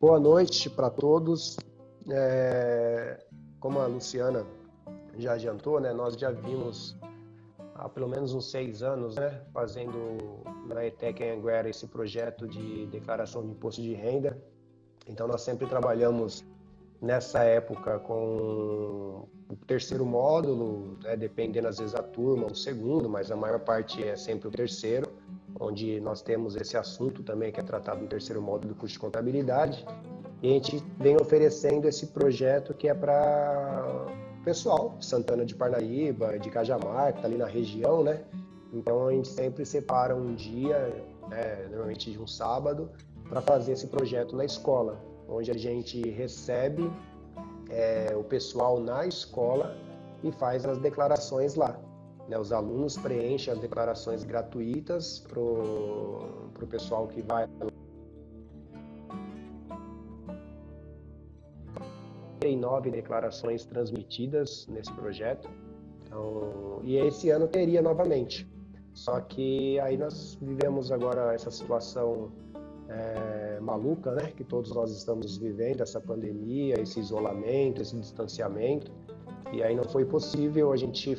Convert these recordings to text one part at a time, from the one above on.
Boa noite para todos. Como a Luciana já adiantou, né, nós já vimos há pelo menos uns 6 anos, né, fazendo na ETEC Anhanguera esse projeto de declaração de imposto de renda. Então nós sempre trabalhamos nessa época com o terceiro módulo, né, dependendo às vezes da turma, o segundo, mas a maior parte é sempre o terceiro, onde nós temos esse assunto também que é tratado no terceiro módulo do curso de contabilidade. E a gente vem oferecendo esse projeto que é para o pessoal de Santana de Parnaíba, de Cajamar, que está ali na região, né? Então a gente sempre separa um dia, normalmente de um sábado, para fazer esse projeto na escola, onde a gente recebe o pessoal na escola e faz as declarações lá. Né? Os alunos preenchem as declarações gratuitas para o pessoal que vai. Tem 9 declarações transmitidas nesse projeto, então, e esse ano teria novamente. Só que aí nós vivemos agora essa situação maluca, né, que todos nós estamos vivendo, essa pandemia, esse isolamento, esse distanciamento, e aí não foi possível a gente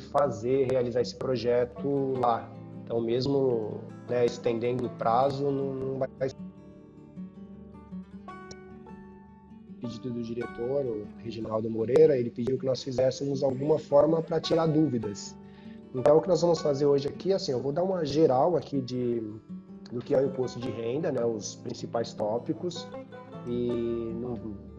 realizar esse projeto lá. Então mesmo, né, estendendo o prazo, não vai ser pedido do diretor, o Reginaldo Moreira. Ele pediu que nós fizéssemos alguma forma para tirar dúvidas. Então o que nós vamos fazer hoje aqui, assim, eu vou dar uma geral aqui do que é o imposto de renda, né, os principais tópicos, e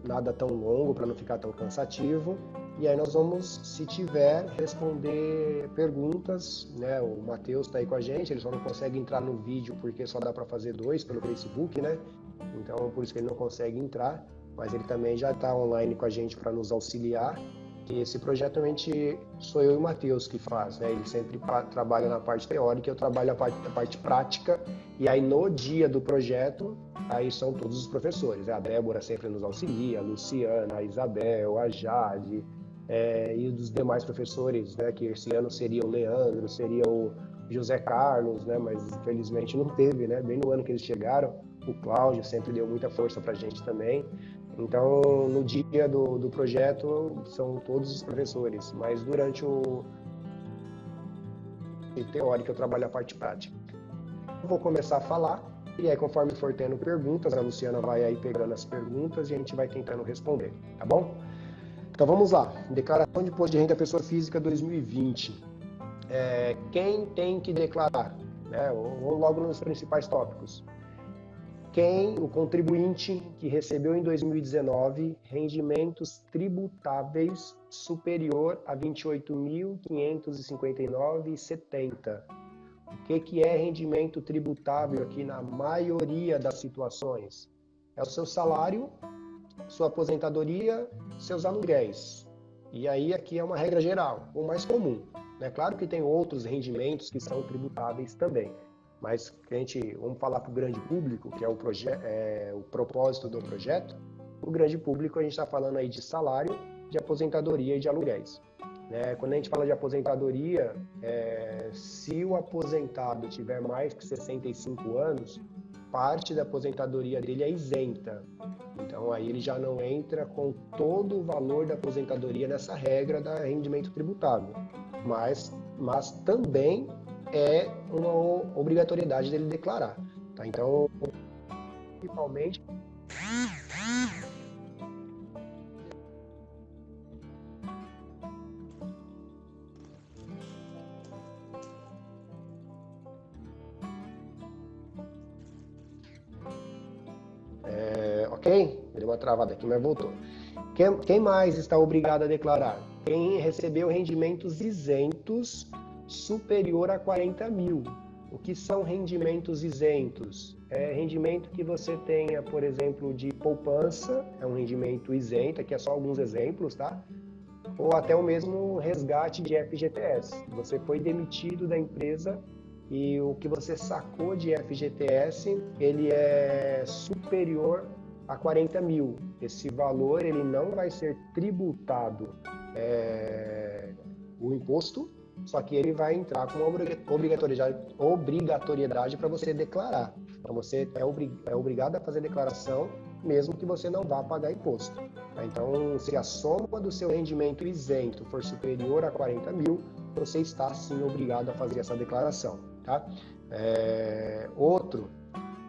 nada tão longo para não ficar tão cansativo. E aí nós vamos, se tiver, responder perguntas, né? O Matheus está aí com a gente, ele só não consegue entrar no vídeo porque só dá para fazer 2 pelo Facebook, né? Então por isso que ele não consegue entrar, mas ele também já está online com a gente para nos auxiliar. E esse projeto realmente sou eu e o Matheus que faz, né? Ele sempre trabalha na parte teórica, eu trabalho a parte prática, e aí no dia do projeto, aí são todos os professores, né? A Débora sempre nos auxilia, a Luciana, a Isabel, a Jade, e dos demais professores, né? Que esse ano seria o Leandro, seria o José Carlos, né? Mas infelizmente não teve, né? Bem no ano que eles chegaram, o Cláudio sempre deu muita força pra gente também. Então, no dia do projeto, são todos os professores, mas durante o teórico eu trabalho a parte prática. Eu vou começar a falar, e aí conforme for tendo perguntas, a Luciana vai aí pegando as perguntas e a gente vai tentando responder, tá bom? Então vamos lá, Declaração de Imposto de Renda Pessoa Física 2020. Quem tem que declarar? Vou logo nos principais tópicos. O contribuinte que recebeu em 2019 rendimentos tributáveis superior a R$ 28.559,70. O que é rendimento tributável aqui na maioria das situações? É o seu salário, sua aposentadoria, seus aluguéis. E aí aqui é uma regra geral, o mais comum. É claro que tem outros rendimentos que são tributáveis também. Mas vamos falar para o grande público, que é o propósito do projeto. O grande público, a gente está falando aí de salário, de aposentadoria e de aluguéis. Quando a gente fala de aposentadoria, se o aposentado tiver mais que 65 anos, parte da aposentadoria dele é isenta. Então aí ele já não entra com todo o valor da aposentadoria nessa regra da rendimento tributável. Mas também é uma obrigatoriedade dele declarar, tá? Então, principalmente ok? Deu uma travada aqui, mas voltou. Quem mais está obrigado a declarar? Quem recebeu rendimentos isentos superior a 40 mil. O que são rendimentos isentos? É rendimento que você tenha, por exemplo, de poupança, é um rendimento isento, aqui é só alguns exemplos, tá? Ou até o mesmo resgate de FGTS. Você foi demitido da empresa e o que você sacou de FGTS, ele é superior a 40 mil. Esse valor, ele não vai ser tributado o imposto, só que ele vai entrar com uma obrigatoriedade para você declarar. Então você é obrigado a fazer declaração mesmo que você não vá pagar imposto. Tá? Então, se a soma do seu rendimento isento for superior a 40 mil, você está sim obrigado a fazer essa declaração. Tá? Outro,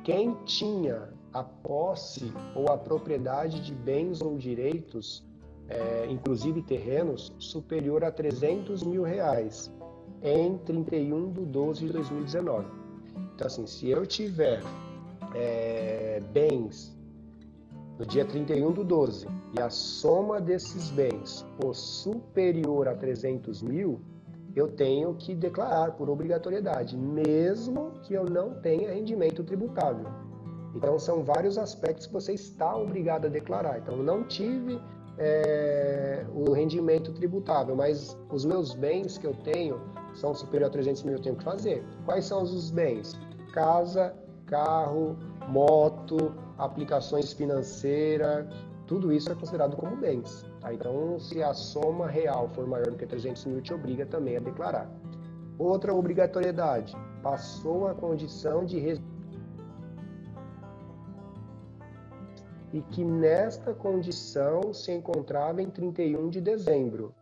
quem tinha a posse ou a propriedade de bens ou direitos, inclusive terrenos, superior a 300 mil reais em 31/12/2019. Então, assim, se eu tiver bens no dia 31/12 e a soma desses bens for superior a 300 mil, eu tenho que declarar por obrigatoriedade, mesmo que eu não tenha rendimento tributável. Então, são vários aspectos que você está obrigado a declarar. Então, eu não tive o rendimento tributável, mas os meus bens que eu tenho são superiores a 300 mil, eu tenho que fazer. Quais são os bens? Casa, carro, moto, aplicações financeiras, tudo isso é considerado como bens. Tá? Então, se a soma real for maior do que 300 mil, te obriga também a declarar. Outra obrigatoriedade, passou a condição de residência e que nesta condição se encontrava em 31 de dezembro.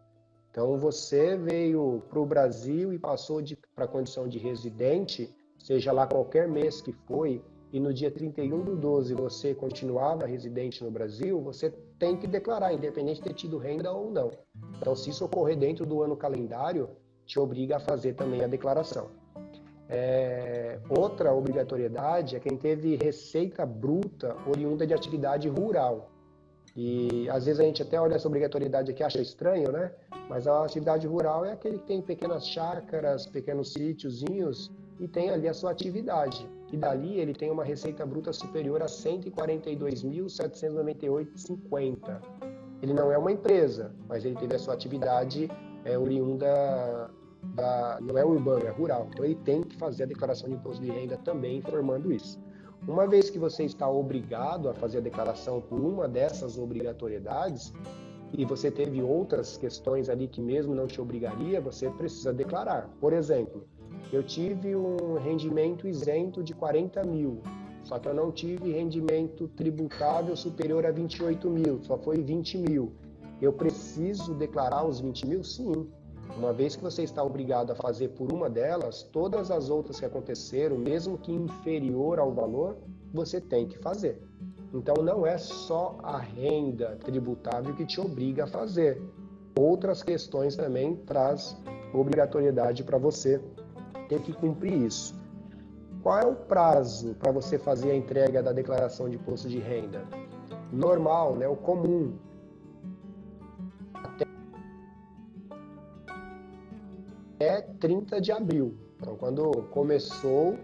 Então, você veio para o Brasil e passou para a condição de residente, seja lá qualquer mês que foi, e no dia 31/12 você continuava residente no Brasil, você tem que declarar, independente de ter tido renda ou não. Então, se isso ocorrer dentro do ano calendário, te obriga a fazer também a declaração. Outra obrigatoriedade é quem teve receita bruta oriunda de atividade rural. E às vezes a gente até olha essa obrigatoriedade aqui e acha estranho, né? Mas a atividade rural é aquele que tem pequenas chácaras, pequenos sítiozinhos e tem ali a sua atividade. E dali ele tem uma receita bruta superior a R$ 142.798,50. Ele não é uma empresa, mas ele teve a sua atividade oriunda não é urbano, é rural. Então ele tem que fazer a declaração de imposto de renda também informando isso. Uma vez que você está obrigado a fazer a declaração por uma dessas obrigatoriedades, e você teve outras questões ali que mesmo não te obrigaria, você precisa declarar. Por exemplo, eu tive um rendimento isento de 40 mil, só que eu não tive rendimento tributável superior a 28 mil, só foi 20 mil. Eu preciso declarar os 20 mil? Sim. Uma vez que você está obrigado a fazer por uma delas, todas as outras que aconteceram, mesmo que inferior ao valor, você tem que fazer. Então, não é só a renda tributável que te obriga a fazer. Outras questões também traz obrigatoriedade para você ter que cumprir isso. Qual é o prazo para você fazer a entrega da declaração de imposto de renda? Normal, né? O comum. Até 30 de abril. Então, quando começou,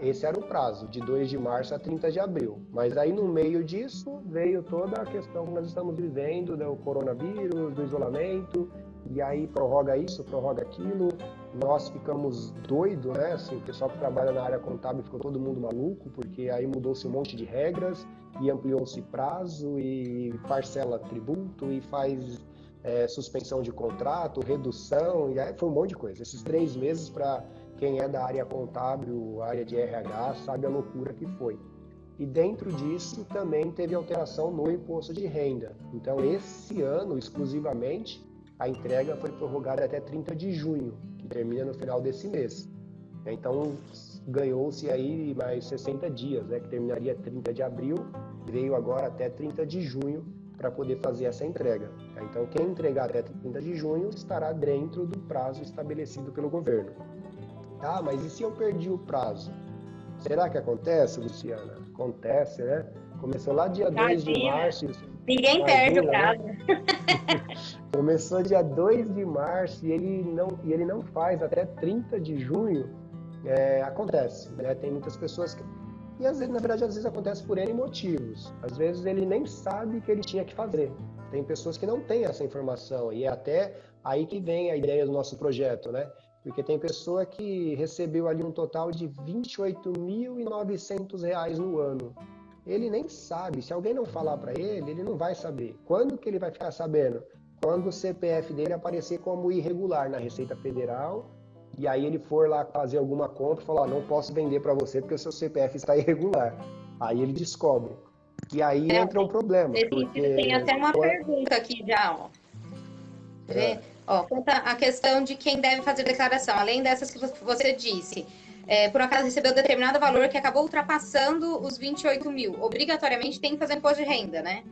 esse era o prazo, de 2 de março a 30 de abril. Mas aí, no meio disso, veio toda a questão que nós estamos vivendo, do coronavírus, do isolamento, e aí prorroga isso, prorroga aquilo. Nós ficamos doidos, né? Assim, o pessoal que trabalha na área contábil ficou todo mundo maluco, porque aí mudou-se um monte de regras, e ampliou-se prazo, e parcela tributo, e faz suspensão de contrato, redução, e aí foi um monte de coisa. Esses 3 meses, para quem é da área contábil, área de RH, sabe a loucura que foi. E dentro disso também teve alteração no imposto de renda. Então, esse ano, exclusivamente, a entrega foi prorrogada até 30 de junho, que termina no final desse mês. Então, ganhou-se aí mais 60 dias, né, que terminaria 30 de abril, veio agora até 30 de junho, para poder fazer essa entrega. Então, quem entregar até 30 de junho estará dentro do prazo estabelecido pelo governo. Ah, mas e se eu perdi o prazo? Será que acontece, Luciana? Acontece, né? Começou lá dia 2 de março. Ninguém perde o prazo. Né? Começou dia 2 de março e ele não faz até 30 de junho. Acontece, né? Tem muitas pessoas que... E às vezes, na verdade, às vezes acontece por N motivos. Às vezes ele nem sabe que ele tinha que fazer. Tem pessoas que não têm essa informação. E é até aí que vem a ideia do nosso projeto, né? Porque tem pessoa que recebeu ali um total de R$ 28.900 no ano. Ele nem sabe. Se alguém não falar para ele, ele não vai saber. Quando que ele vai ficar sabendo? Quando o CPF dele aparecer como irregular na Receita Federal, e aí ele for lá fazer alguma compra e falar, não posso vender para você porque o seu CPF está irregular. Aí ele descobre. E aí entra um problema, Nesse sentido, tem porque... até uma pergunta aqui já, ó. Quer ver? Ó, quanto à questão de quem deve fazer declaração, além dessas que você disse, por acaso recebeu determinado valor que acabou ultrapassando os 28 mil, obrigatoriamente tem que fazer imposto de renda, né?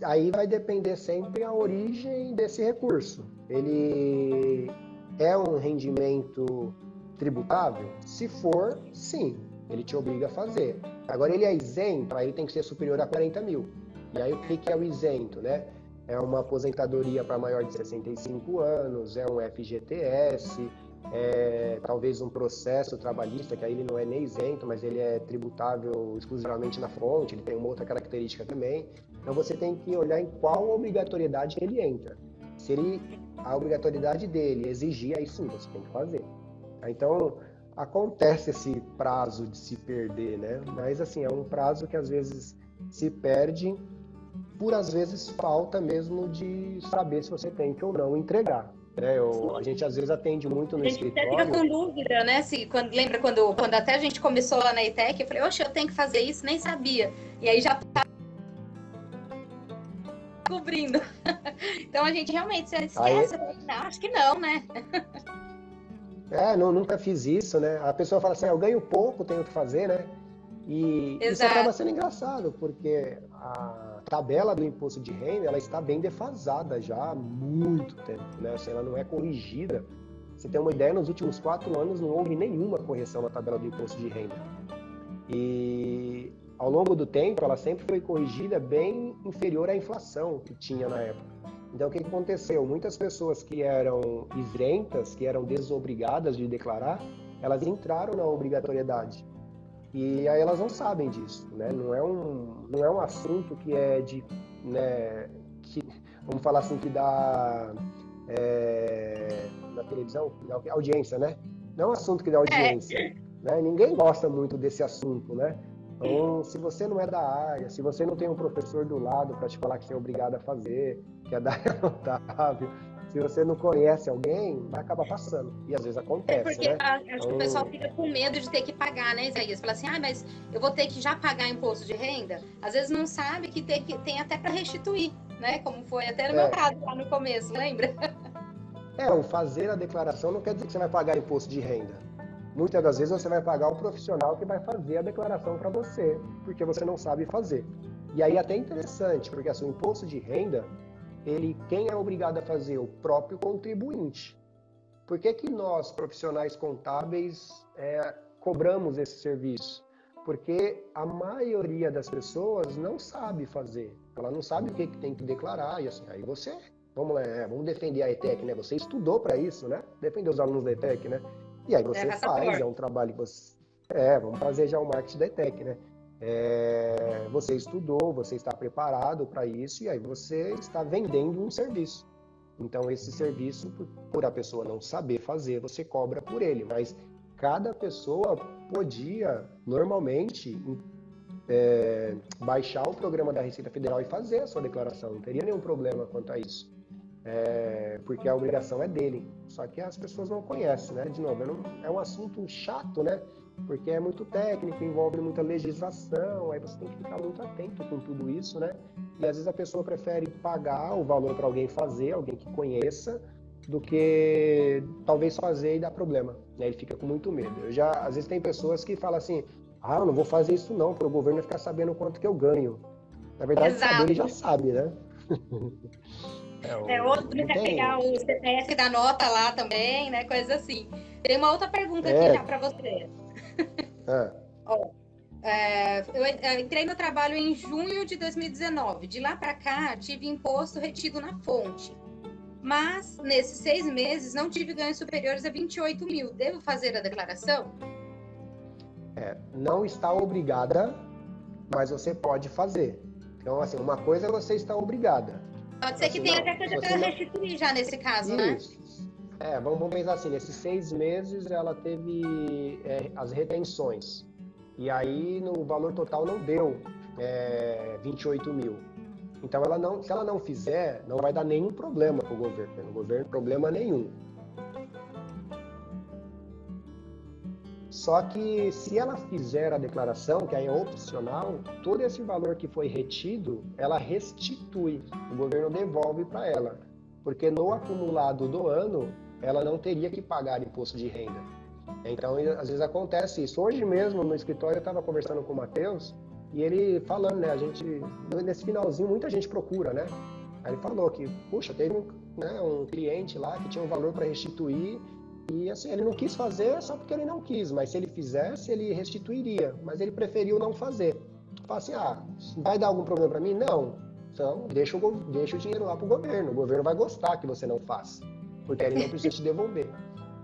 Aí vai depender sempre a origem desse recurso. Ele é um rendimento tributável? Se for, sim, ele te obriga a fazer. Agora, ele é isento, aí ele tem que ser superior a 40 mil. E aí, o que é o isento, né? É uma aposentadoria para maior de 65 anos, é um FGTS, talvez um processo trabalhista, que aí ele não é nem isento, mas ele é tributável exclusivamente na fonte, ele tem uma outra característica também. Então você tem que olhar em qual obrigatoriedade ele entra. Se a obrigatoriedade dele exigir, aí sim, você tem que fazer. Então, acontece esse prazo de se perder, né? Mas assim, é um prazo que às vezes se perde por às vezes falta mesmo de saber se você tem que ou não entregar. A gente às vezes atende muito no escritório. A gente até fica com dúvida, né? Lembra quando até a gente começou lá na ETEC, eu falei, oxe, eu tenho que fazer isso, nem sabia. E aí já tá cobrindo. Então a gente realmente se esquece. Não, acho que não, né? Nunca fiz isso, né? A pessoa fala assim, eu ganho pouco, tenho que fazer, né? E Exato. Isso acaba sendo engraçado, porque a tabela do imposto de renda, ela está bem defasada já há muito tempo, né? Assim, ela não é corrigida. Você tem uma ideia, nos últimos 4 anos não houve nenhuma correção na tabela do imposto de renda. E ao longo do tempo, ela sempre foi corrigida bem inferior à inflação que tinha na época. Então, o que aconteceu? Muitas pessoas que eram isentas, que eram desobrigadas de declarar, elas entraram na obrigatoriedade. E aí elas não sabem disso, né? Não é um assunto que é de, né, vamos falar assim, que dá na televisão, dá audiência, né? Não é um assunto que dá audiência, né? Ninguém gosta muito desse assunto, né? Então, se você não é da área, se você não tem um professor do lado para te falar que você é obrigado a fazer, que a DAE é notável, se você não conhece alguém, vai acabar passando. E às vezes acontece, porque né? Acho que o pessoal fica com medo de ter que pagar, né, Isaías? Fala assim, mas eu vou ter que já pagar imposto de renda? Às vezes não sabe que tem até para restituir, né? Como foi até no meu caso lá no começo, lembra? O fazer a declaração não quer dizer que você vai pagar imposto de renda. Muitas das vezes você vai pagar o profissional que vai fazer a declaração para você, porque você não sabe fazer. E aí até interessante, porque assim, o imposto de renda, quem é obrigado a fazer? O próprio contribuinte. Por que nós, profissionais contábeis, cobramos esse serviço? Porque a maioria das pessoas não sabe fazer. Ela não sabe o que tem que declarar. E assim, aí você, vamos defender a ETEC, né? Você estudou para isso, né? Defender os alunos da ETEC, né? E aí você faz, é um trabalho que você... vamos fazer já o marketing da ETEC, né? Você estudou, você está preparado para isso e aí você está vendendo um serviço. Então, esse serviço, por a pessoa não saber fazer, você cobra por ele. Mas cada pessoa podia, normalmente, baixar o programa da Receita Federal e fazer a sua declaração. Não teria nenhum problema quanto a isso. Porque a obrigação é dele. Só que as pessoas não conhecem, né? De novo, é um assunto chato, né? Porque é muito técnico, envolve muita legislação, aí você tem que ficar muito atento com tudo isso, né? E às vezes a pessoa prefere pagar o valor para alguém fazer, alguém que conheça, do que talvez fazer e dar problema, né? Ele fica com muito medo. Às vezes tem pessoas que falam assim, eu não vou fazer isso não, para o governo ficar sabendo quanto que eu ganho. Na verdade, saber ele já sabe, né? Outro quer pegar o CPF da nota lá também, né? Coisa assim. Tem uma outra pergunta aqui já para você. Eu entrei no trabalho em junho de 2019. De lá para cá, tive imposto retido na fonte. Mas, nesses 6 meses, não tive ganhos superiores a 28 mil. Devo fazer a declaração? Não está obrigada, mas você pode fazer. Então, assim, uma coisa é você estar obrigada. Pode ser que tenha até coisa para restituir já nesse caso, né? Vamos pensar assim, nesses 6 meses ela teve as retenções. E aí no valor total não deu 28 mil. Então se ela não fizer, não vai dar nenhum problema para o governo. Problema nenhum. Só que se ela fizer a declaração, que aí é opcional, todo esse valor que foi retido, ela restitui, o governo devolve para ela. Porque no acumulado do ano, ela não teria que pagar imposto de renda. Então, às vezes acontece isso. Hoje mesmo, no escritório, eu estava conversando com o Matheus, e ele falando, né, nesse finalzinho, muita gente procura, né? Aí ele falou que, puxa, teve um cliente lá que tinha um valor para restituir, e assim, ele não quis fazer só porque ele não quis, mas se ele fizesse, ele restituiria, mas ele preferiu não fazer. Fala assim, vai dar algum problema para mim? Não. Então, deixa o dinheiro lá para o governo vai gostar que você não faça, porque ele não precisa te devolver.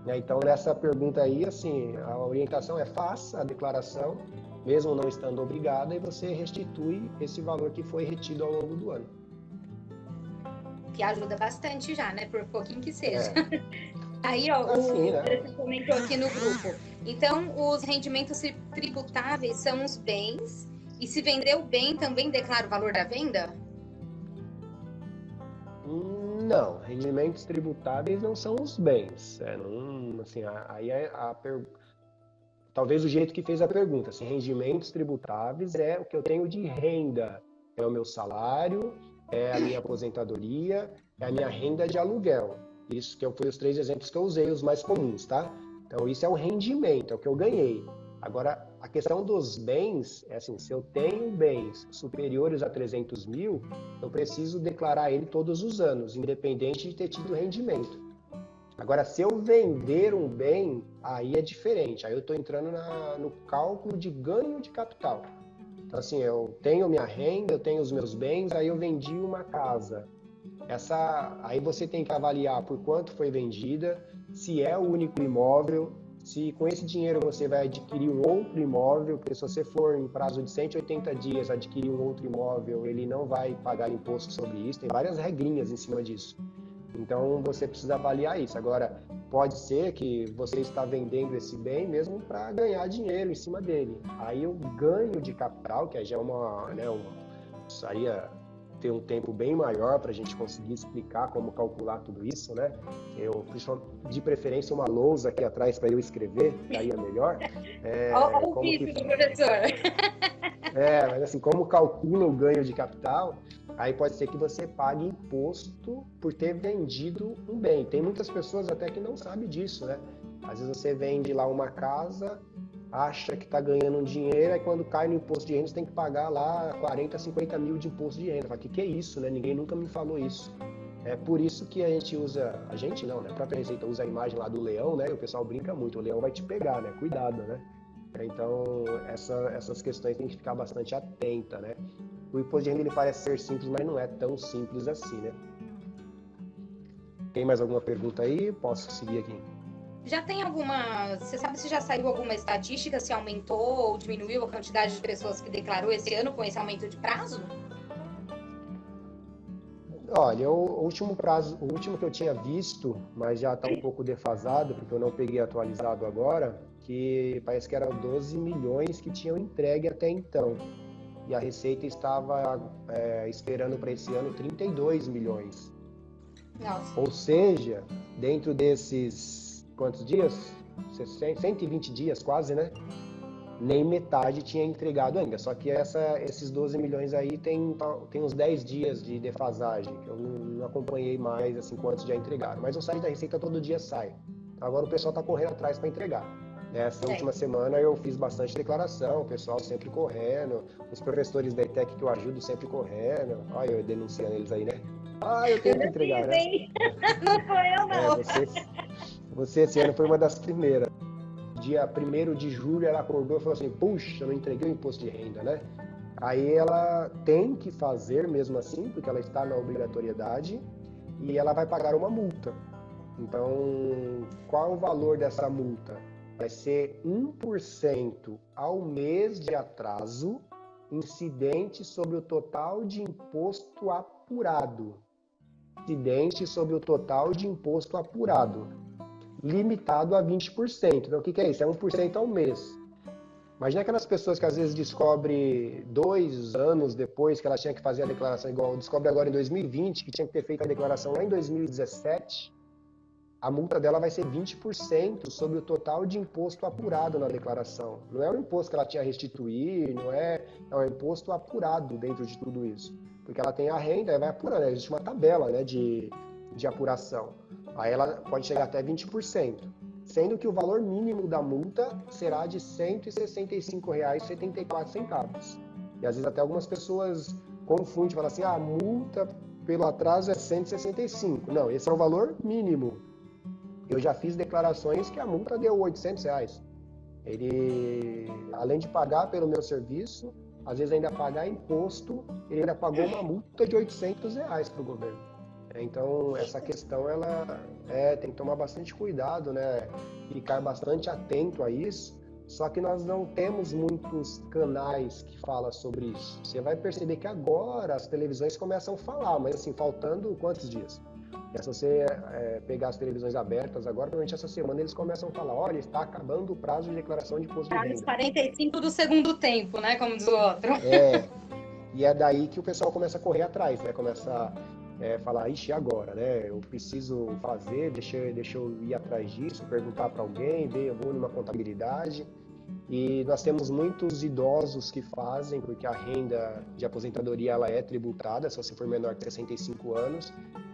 Então, nessa pergunta aí, assim, a orientação é faça a declaração, mesmo não estando obrigada, e você restitui esse valor que foi retido ao longo do ano. Que ajuda bastante já, né? Por pouquinho que seja. Aí, assim, você comentou aqui no grupo. Então, os rendimentos tributáveis são os bens, e se vender o bem, também declara o valor da venda? Não, rendimentos tributáveis não são os bens. Talvez o jeito que fez a pergunta. Assim, rendimentos tributáveis é o que eu tenho de renda, é o meu salário, é a minha aposentadoria, é a minha renda de aluguel. Isso que foi os 3 exemplos que eu usei, os mais comuns, tá? Então, isso é o rendimento, é o que eu ganhei. Agora, a questão dos bens, é assim, se eu tenho bens superiores a 300 mil, eu preciso declarar ele todos os anos, independente de ter tido rendimento. Agora, se eu vender um bem, aí é diferente. Aí eu estou entrando no cálculo de ganho de capital. Então, assim, eu tenho minha renda, eu tenho os meus bens, aí eu vendi uma casa. Aí você tem que avaliar por quanto foi vendida, se é o único imóvel, se com esse dinheiro você vai adquirir um outro imóvel, porque se você for em prazo de 180 dias adquirir um outro imóvel, ele não vai pagar imposto sobre isso, tem várias regrinhas em cima disso. Então você precisa avaliar isso. Agora, pode ser que você está vendendo esse bem mesmo para ganhar dinheiro em cima dele. Aí o ganho de capital, que já é precisaria ter um tempo bem maior para a gente conseguir explicar como calcular tudo isso, né? De preferência, uma lousa aqui atrás para eu escrever, ficaria melhor. Olha o vídeo do professor. Mas assim, como calcula o ganho de capital, aí pode ser que você pague imposto por ter vendido um bem. Tem muitas pessoas até que não sabem disso, né? Às vezes você vende lá uma casa, acha que está ganhando um dinheiro, aí quando cai no imposto de renda, você tem que pagar lá 40, 50 mil de imposto de renda. Fala, que é isso, né? Ninguém nunca me falou isso. É por isso que a gente não, né? A própria Receita usa a imagem lá do leão, né? E o pessoal brinca muito, o leão vai te pegar, né? Cuidado, né? Então, essas questões tem que ficar bastante atenta, né? O imposto de renda ele parece ser simples, mas não é tão simples assim, né? Tem mais alguma pergunta aí? Posso seguir aqui? Já tem alguma... Você sabe se já saiu alguma estatística, se aumentou ou diminuiu a quantidade de pessoas que declarou esse ano com esse aumento de prazo? Olha, o último que eu tinha visto, mas já está um pouco defasado, porque eu não peguei atualizado agora, que parece que eram 12 milhões que tinham entregue até então. E a Receita estava esperando para esse ano 32 milhões. Nossa. Ou seja, dentro desses, quantos dias? 120 dias quase, né? Nem metade tinha entregado ainda. Só que esses 12 milhões aí tem uns 10 dias de defasagem, que eu não acompanhei mais assim quantos já entregaram. Mas o site da Receita todo dia sai. Agora o pessoal está correndo atrás para entregar. Essa última semana eu fiz bastante declaração, o pessoal sempre correndo, os professores da ETEC que eu ajudo sempre correndo. Olha, eu denunciando eles aí, né? Eu tenho que entregar, né? Não foi eu, não. Você esse ano foi uma das primeiras. Dia 1º de julho ela acordou e falou assim, puxa, eu não entreguei o imposto de renda, né? Aí ela tem que fazer mesmo assim, porque ela está na obrigatoriedade e ela vai pagar uma multa. Então, qual o valor dessa multa? Vai ser 1% ao mês de atraso incidente sobre o total de imposto apurado. Incidente sobre o total de imposto apurado. Limitado a 20%. Então, o que é isso? É 1% ao mês. Imagina aquelas pessoas que às vezes descobrem 2 anos depois que elas tinham que fazer a declaração, igual descobre agora em 2020, que tinha que ter feito a declaração lá em 2017. a multa dela vai ser 20% sobre o total de imposto apurado na declaração. Não é o imposto que ela tinha a restituir, é um imposto apurado dentro de tudo isso. Porque ela tem a renda, vai apurando, existe uma tabela, né, de apuração. Aí ela pode chegar até 20%, sendo que o valor mínimo da multa será de R$ 165,74. E às vezes até algumas pessoas confundem, falam assim, a multa pelo atraso é 165. Não, esse é o valor mínimo. Eu já fiz declarações que a multa deu R$ 800. Ele, além de pagar pelo meu serviço, às vezes ainda pagar imposto, ele ainda pagou uma multa de R$ 800 para o governo. Então, essa questão, ela tem que tomar bastante cuidado, né? Ficar bastante atento a isso. Só que nós não temos muitos canais que falam sobre isso. Você vai perceber que agora as televisões começam a falar, mas assim, faltando quantos dias? Se você pegar as televisões abertas agora, provavelmente essa semana eles começam a falar, olha, está acabando o prazo de declaração de imposto de renda. Os 45 do segundo tempo, né? Como diz o outro. E é daí que o pessoal começa a correr atrás, né? Começa a falar, ixi, agora, né? Eu preciso fazer, deixa eu ir atrás disso, perguntar para alguém, ver, eu vou numa contabilidade. E nós temos muitos idosos que fazem, porque a renda de aposentadoria ela é tributada, se você for menor que 65 anos.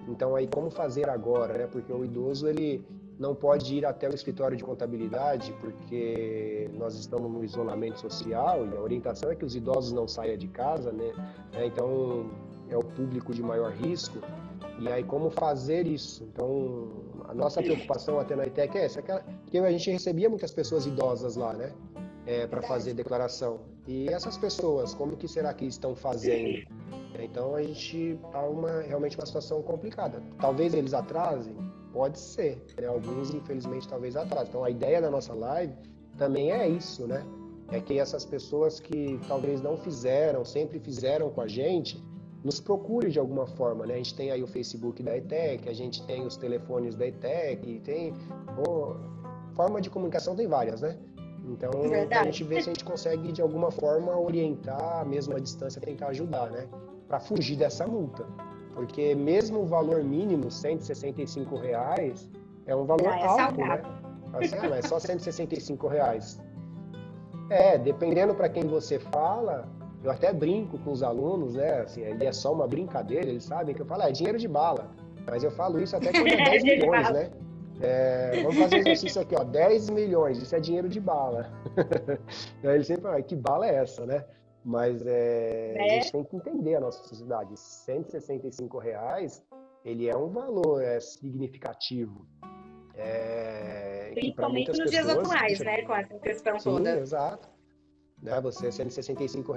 Então, aí, como fazer agora, né? Porque o idoso, ele não pode ir até o escritório de contabilidade, porque nós estamos no isolamento social e a orientação é que os idosos não saiam de casa, né? Então, é o público de maior risco. E aí, como fazer isso? Então, a nossa preocupação até na ITEC é essa, porque a gente recebia muitas pessoas idosas lá, né? Para fazer declaração. E essas pessoas, como que será que estão fazendo? Então, a gente está realmente uma situação complicada. Talvez eles atrasem? Pode ser. Né? Alguns, infelizmente, talvez atrasem. Então, a ideia da nossa live também é isso, né? É que essas pessoas que talvez não fizeram, sempre fizeram com a gente, nos procure de alguma forma, né? A gente tem aí o Facebook da ETEC, a gente tem os telefones da ETEC, tem forma de comunicação, tem várias, né? Então, a gente vê se a gente consegue de alguma forma orientar, mesmo à distância, tentar ajudar, né? Para fugir dessa multa. Porque mesmo o valor mínimo, R$ 165, é um valor alto, né? Assim, mas é só R$ 165. Dependendo para quem você fala, eu até brinco com os alunos, né? Assim, é só uma brincadeira, eles sabem que eu falo, é dinheiro de bala. Mas eu falo isso até quando é 10 milhões, né? Vamos fazer um exercício aqui, ó, 10 milhões, isso é dinheiro de bala. Aí eles sempre falam, que bala é essa, né? Mas a gente tem que entender a nossa sociedade. R$ 165, ele é um valor significativo. Principalmente nos dias atuais, né? Com essa questão toda. Sim, exato. Né, você, R$ 165,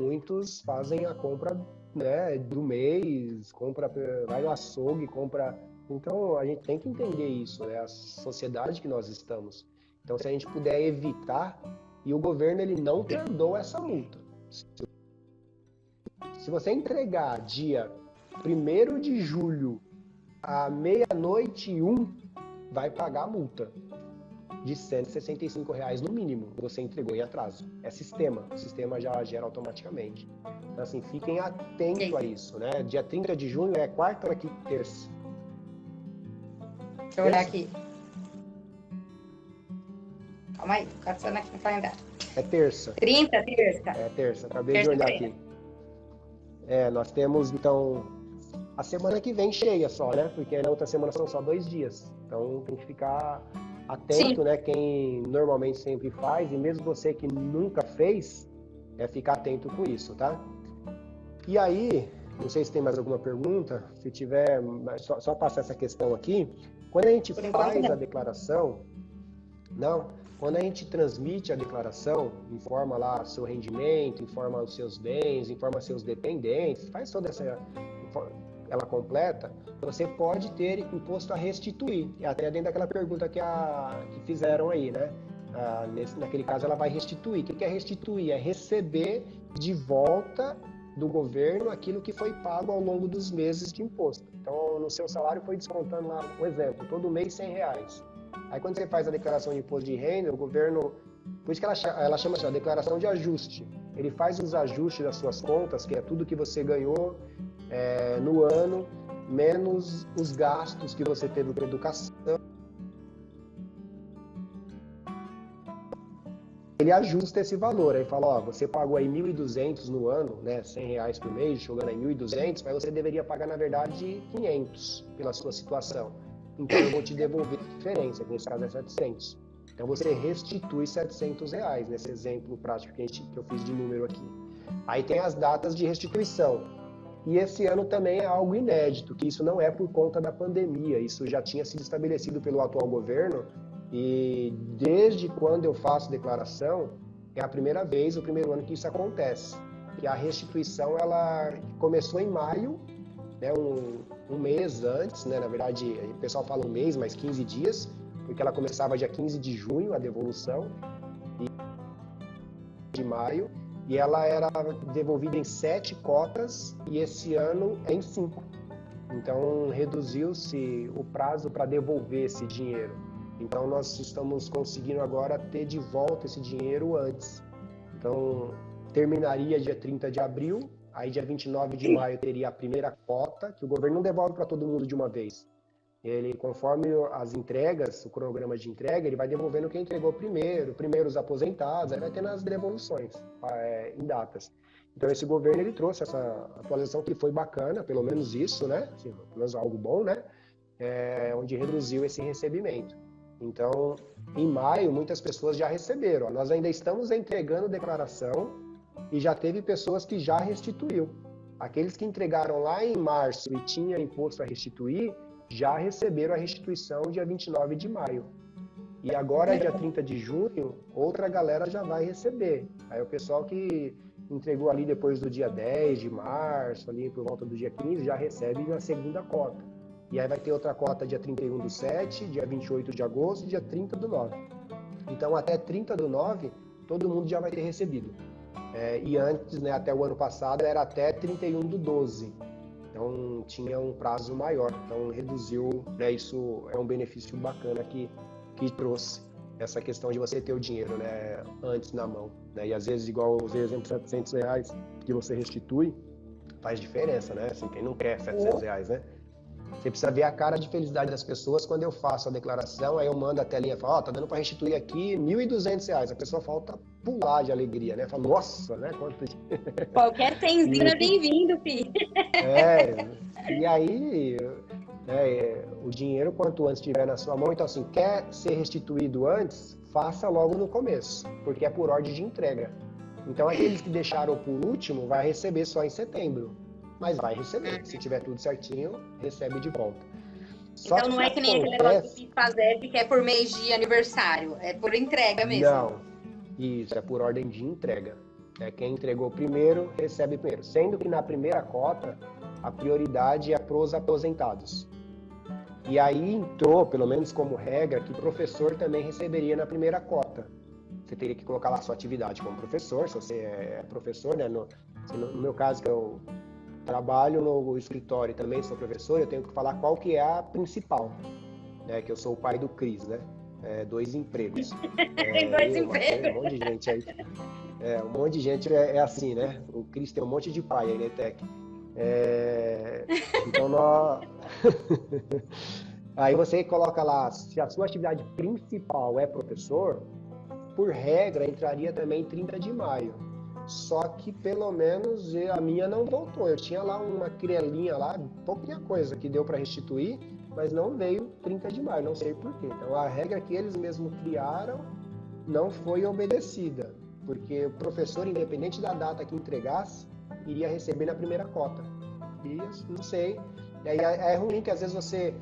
muitos fazem a compra, né, do mês, vai no açougue, compra. Então, a gente tem que entender isso, né, a sociedade que nós estamos. Então, se a gente puder evitar, e o governo ele não perdoa essa multa. Se você entregar dia 1º de julho à 00:01, vai pagar a multa de R$ 165 no mínimo, você entregou em atraso. É sistema, o sistema já gera automaticamente. Então, assim, fiquem atentos a isso, né? Dia 30 de junho é quarta ou é terça? Deixa eu olhar aqui. Calma aí, tô caçando aqui no calendário. É terça. 30, terça. É terça, acabei de olhar aqui. Nós temos, então, a semana que vem cheia só, né? Porque na outra semana são só 2 dias. Então, tem que ficar atento, né? Quem normalmente sempre faz, e mesmo você que nunca fez, ficar atento com isso, tá? E aí, não sei se tem mais alguma pergunta, se tiver, só passar essa questão aqui. Quando a gente faz a declaração, quando a gente transmite a declaração, informa lá seu rendimento, informa os seus bens, informa seus dependentes, faz toda ela completa, você pode ter imposto a restituir. E até dentro daquela pergunta que fizeram aí, né? Naquele caso, ela vai restituir. O que é restituir? É receber de volta do governo aquilo que foi pago ao longo dos meses de imposto. Então, no seu salário foi descontando lá, um exemplo, todo mês R$ 100. Aí, quando você faz a declaração de imposto de renda, o governo, por isso que ela chama assim, a declaração de ajuste. Ele faz os ajustes das suas contas, que é tudo que você ganhou no ano, menos os gastos que você teve com educação. Ele ajusta esse valor, aí fala, ó, você pagou aí 1.200 no ano, né, R$100 por mês, chegando aí 1.200, mas você deveria pagar, na verdade, 500 pela sua situação. Então, eu vou te devolver a diferença, que nesse caso é 700. Então, você restitui R$700, nesse exemplo prático que eu fiz de número aqui. Aí tem as datas de restituição. E esse ano também é algo inédito, que isso não é por conta da pandemia, isso já tinha sido estabelecido pelo atual governo, e desde quando eu faço declaração, é a primeira vez, o primeiro ano que isso acontece. Que a restituição, ela começou em maio, né, um mês antes, né, na verdade, o pessoal fala um mês, mas 15 dias, porque ela começava dia 15 de junho, a devolução, de maio, e ela era devolvida em 7 cotas, e esse ano é em 5. Então, reduziu-se o prazo para devolver esse dinheiro. Então, nós estamos conseguindo agora ter de volta esse dinheiro antes. Então, terminaria dia 30 de abril, aí dia 29 de maio teria a primeira cota, que o governo não devolve para todo mundo de uma vez. Ele, conforme as entregas, o cronograma de entrega, ele vai devolvendo quem entregou primeiro os aposentados, aí vai tendo as devoluções em datas. Então, esse governo, ele trouxe essa atualização que foi bacana, pelo menos isso, né? Assim, pelo menos algo bom, né? Onde reduziu esse recebimento. Então, em maio, muitas pessoas já receberam. Nós ainda estamos entregando declaração e já teve pessoas que já restituiu. Aqueles que entregaram lá em março e tinham imposto a restituir, já receberam a restituição dia 29 de maio. E agora, dia 30 de junho, outra galera já vai receber. Aí o pessoal que entregou ali depois do dia 10 de março, ali por volta do dia 15, já recebe na segunda cota. E aí vai ter outra cota dia 31/7, dia 28 de agosto e dia 30/9. Então, até 30/9, todo mundo já vai ter recebido. E antes, né, até o ano passado, era até 31/12. Então, tinha um prazo maior. Então, reduziu, né, isso é um benefício bacana que trouxe essa questão de você ter o dinheiro, né, antes na mão. Né? E às vezes, igual os exemplos, R$700 que você restitui, faz diferença, né? Assim, quem não quer R$700, né? Você precisa ver a cara de felicidade das pessoas quando eu faço a declaração, aí eu mando a telinha e falo, tá dando para restituir aqui R$1.200. A pessoa falta pular de alegria, né? Fala, nossa, né? Quanto... Qualquer cenzinho é bem-vindo, filho. E aí, o dinheiro quanto antes estiver na sua mão, então assim, quer ser restituído antes, faça logo no começo, porque é por ordem de entrega. Então aqueles que deixaram por último, vai receber só em setembro. Mas vai receber. Se tiver tudo certinho, recebe de volta. Só então não é que nem aquele negócio do PIS/PASEP que é por mês de aniversário, é por entrega mesmo. Não, isso é por ordem de entrega. Quem entregou primeiro, recebe primeiro. Sendo que na primeira cota, a prioridade é para os aposentados. E aí entrou, pelo menos como regra, que professor também receberia na primeira cota. Você teria que colocar lá a sua atividade como professor, se você é professor, né? No meu caso, que eu trabalho no escritório e também sou professor, eu tenho que falar qual que é a principal, né? Que eu sou o pai do Cris, né? 2 empregos. Tem 2 empregos. Um monte de gente aí. Um monte de gente é assim, né? O Cris tem um monte de pai aí, né, Tec? Então, aí você coloca lá, se a sua atividade principal é professor, por regra, entraria também 30 de maio. Só que, pelo menos, a minha não voltou. Eu tinha lá uma querelinha lá, pouquinha coisa que deu para restituir, mas não veio 30 de maio, não sei por quê. Então, a regra que eles mesmos criaram não foi obedecida, porque o professor, independente da data que entregasse, iria receber na primeira cota. E não sei. E aí é ruim que, às vezes, você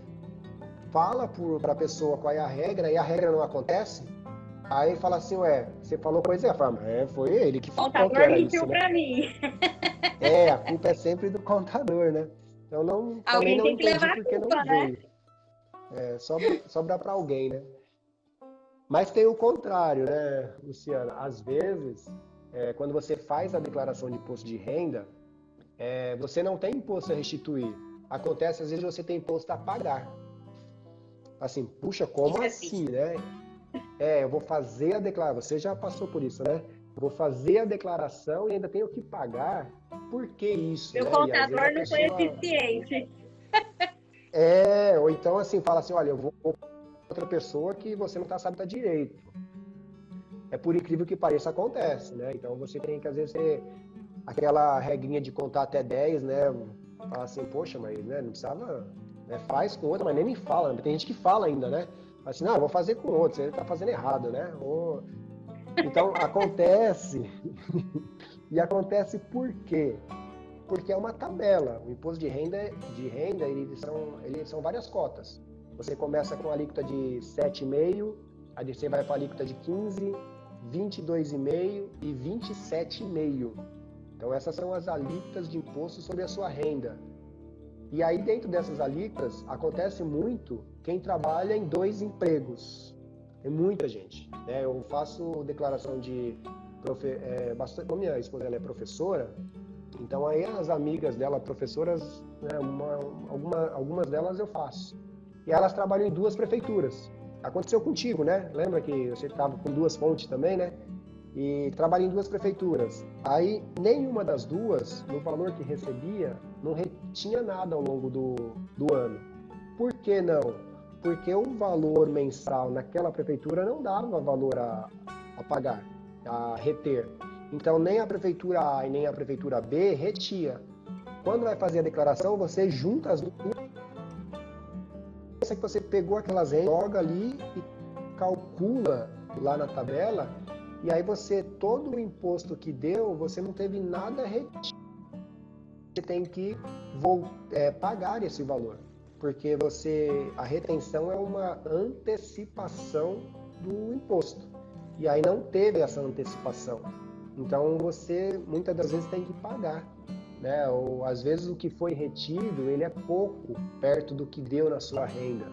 fala para a pessoa qual é a regra e a regra não acontece. Aí fala assim, você falou coisa errada. Foi ele que falou. O contador mentiu pra mim. A culpa é sempre do contador, né? Então também não entendi porque não veio. Sobra pra alguém, né? Mas tem o contrário, né, Luciana? Às vezes, quando você faz a declaração de imposto de renda, você não tem imposto a restituir. Acontece, às vezes, você tem imposto a pagar. Assim, puxa, como assim, né? Eu vou fazer a declaração, você já passou por isso, né? Vou fazer a declaração e ainda tenho que pagar. Por que isso? Meu contador não foi eficiente. Ou então assim, fala assim, olha, eu vou outra pessoa que você não está sabendo direito. É por incrível que pareça, acontece, né? Então você tem que, às vezes, ter aquela regrinha de contar até 10, né? Falar assim, poxa, mas né, não precisava, né? Faz com outra, mas nem me fala. Tem gente que fala ainda, né? Fala assim, não, eu vou fazer com outro, você está fazendo errado, né? Então acontece, e acontece por quê? Porque é uma tabela. O imposto de renda eles são várias cotas. Você começa com a alíquota de 7,5%, aí você vai para a alíquota de 15%, 22,5% e 27,5%. Então essas são as alíquotas de imposto sobre a sua renda. E aí dentro dessas alíquotas acontece muito quem trabalha em 2 empregos. Tem muita gente, né? Eu faço declaração de como minha esposa ela é professora, então aí as amigas dela, professoras, né, algumas delas eu faço. E elas trabalham em 2 prefeituras. Aconteceu contigo, né? Lembra que você estava com 2 fontes também, né? E trabalha em 2 prefeituras. Aí nenhuma das 2, no valor que recebia, não retinha nada ao longo do ano. Por que não? Porque o valor mensal naquela prefeitura não dava valor a pagar, a reter. Então nem a prefeitura A e nem a prefeitura B retia. Quando vai fazer a declaração, você junta as duas. Pensa que você pegou aquelas rendas, joga ali e calcula lá na tabela, e aí todo o imposto que deu, você não teve nada retido. Você tem que pagar esse valor, porque a retenção é uma antecipação do imposto, e aí não teve essa antecipação. Então você muitas das vezes tem que pagar, né? Ou às vezes o que foi retido, ele é pouco perto do que deu na sua renda.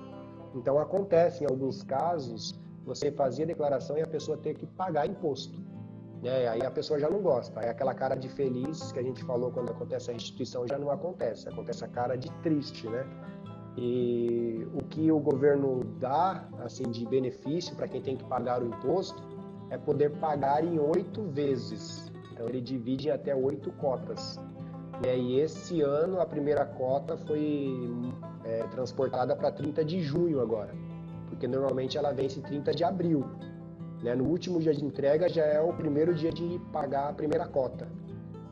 Então acontece em alguns casos, você fazia declaração e a pessoa ter que pagar imposto, né? Aí a pessoa já não gosta. Aí aquela cara de feliz que a gente falou quando acontece a restituição já não acontece a cara de triste, né? E o que o governo dá assim de benefício para quem tem que pagar o imposto é poder pagar em 8 vezes. Então ele divide em até 8 cotas. E aí esse ano a primeira cota foi transportada para 30 de junho agora, porque normalmente ela vence 30 de abril. Né? No último dia de entrega já é o primeiro dia de pagar a primeira cota.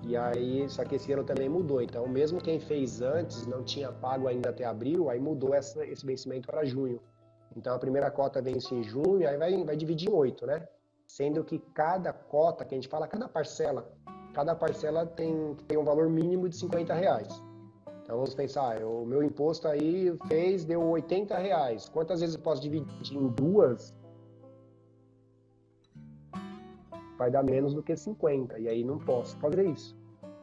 E aí, só que esse ano também mudou. Então, mesmo quem fez antes, não tinha pago ainda até abril, aí mudou esse vencimento para junho. Então, a primeira cota vence em junho, aí vai dividir em 8, né? Sendo que cada cota, que a gente fala, cada parcela tem um valor mínimo de R$50. Então, vamos pensar, o meu imposto aí deu R$80. Quantas vezes eu posso dividir em 2? Vai dar menos do que 50, e aí não posso fazer isso.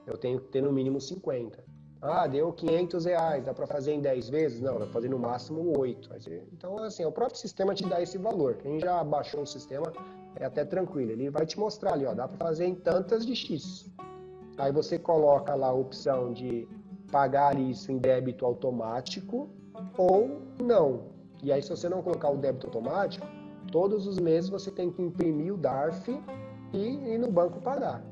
Eu tenho que ter no mínimo 50. Ah, deu R$500, dá para fazer em 10 vezes? Não, dá para fazer no máximo 8. Então, assim, o próprio sistema te dá esse valor. Quem já baixou o sistema é até tranquilo. Ele vai te mostrar ali, ó, dá para fazer em tantas de X. Aí você coloca lá a opção de pagar isso em débito automático ou não. E aí, se você não colocar o débito automático, todos os meses você tem que imprimir o DARF e ir no banco pagar.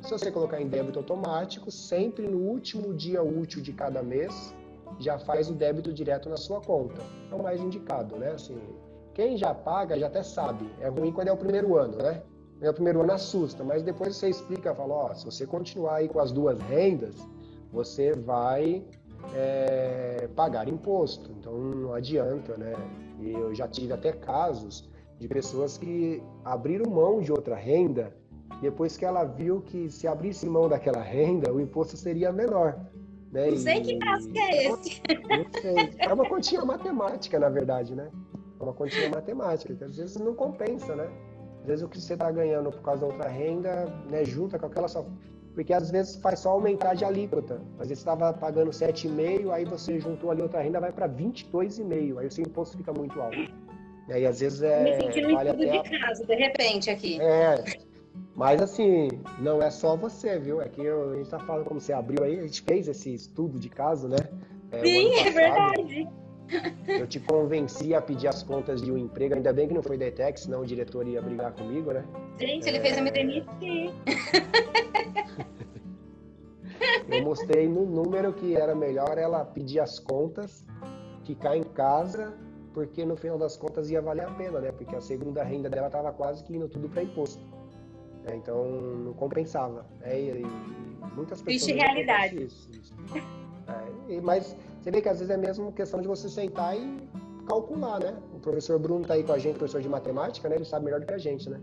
Se você colocar em débito automático, sempre no último dia útil de cada mês, já faz o débito direto na sua conta. É o mais indicado, né? Assim, quem já paga já até sabe. É ruim quando é o primeiro ano, né? O primeiro ano assusta, mas depois você explica, fala, ó, se você continuar aí com as 2 rendas, você vai pagar imposto. Então não adianta, né? E eu já tive até casos de pessoas que abriram mão de outra renda depois que ela viu que se abrisse mão daquela renda, o imposto seria menor. Né? Não sei que caso que é esse. Não sei. É uma continha matemática, na verdade, né? É uma continha matemática, que às vezes não compensa, né? Às vezes o que você está ganhando por causa da outra renda, né, junta com aquela só... Porque às vezes faz só aumentar de alíquota. Às vezes você estava pagando 7,5%, aí você juntou ali outra renda, vai para 22,5%. Aí o seu imposto fica muito alto. E aí às vezes Me sentindo vale estudo até... de caso, de repente, aqui. Mas assim, não é só você, viu? É que a gente tá falando como você abriu aí, a gente fez esse estudo de caso, né? Sim, é verdade. Eu te convenci a pedir as contas de um emprego, ainda bem que não foi da ETEC, senão o diretor ia brigar comigo, né? Gente, ele fez a me demitir. Eu mostrei no número que era melhor ela pedir as contas, ficar em casa, porque no final das contas ia valer a pena, né? Porque a segunda renda dela estava quase que indo tudo para imposto. Então não compensava. E muitas pessoas Triste realidade. isso. Mas você vê que às vezes é mesmo questão de você sentar e calcular, né? O professor Bruno está aí com a gente, professor de matemática, né? Ele sabe melhor do que a gente, né?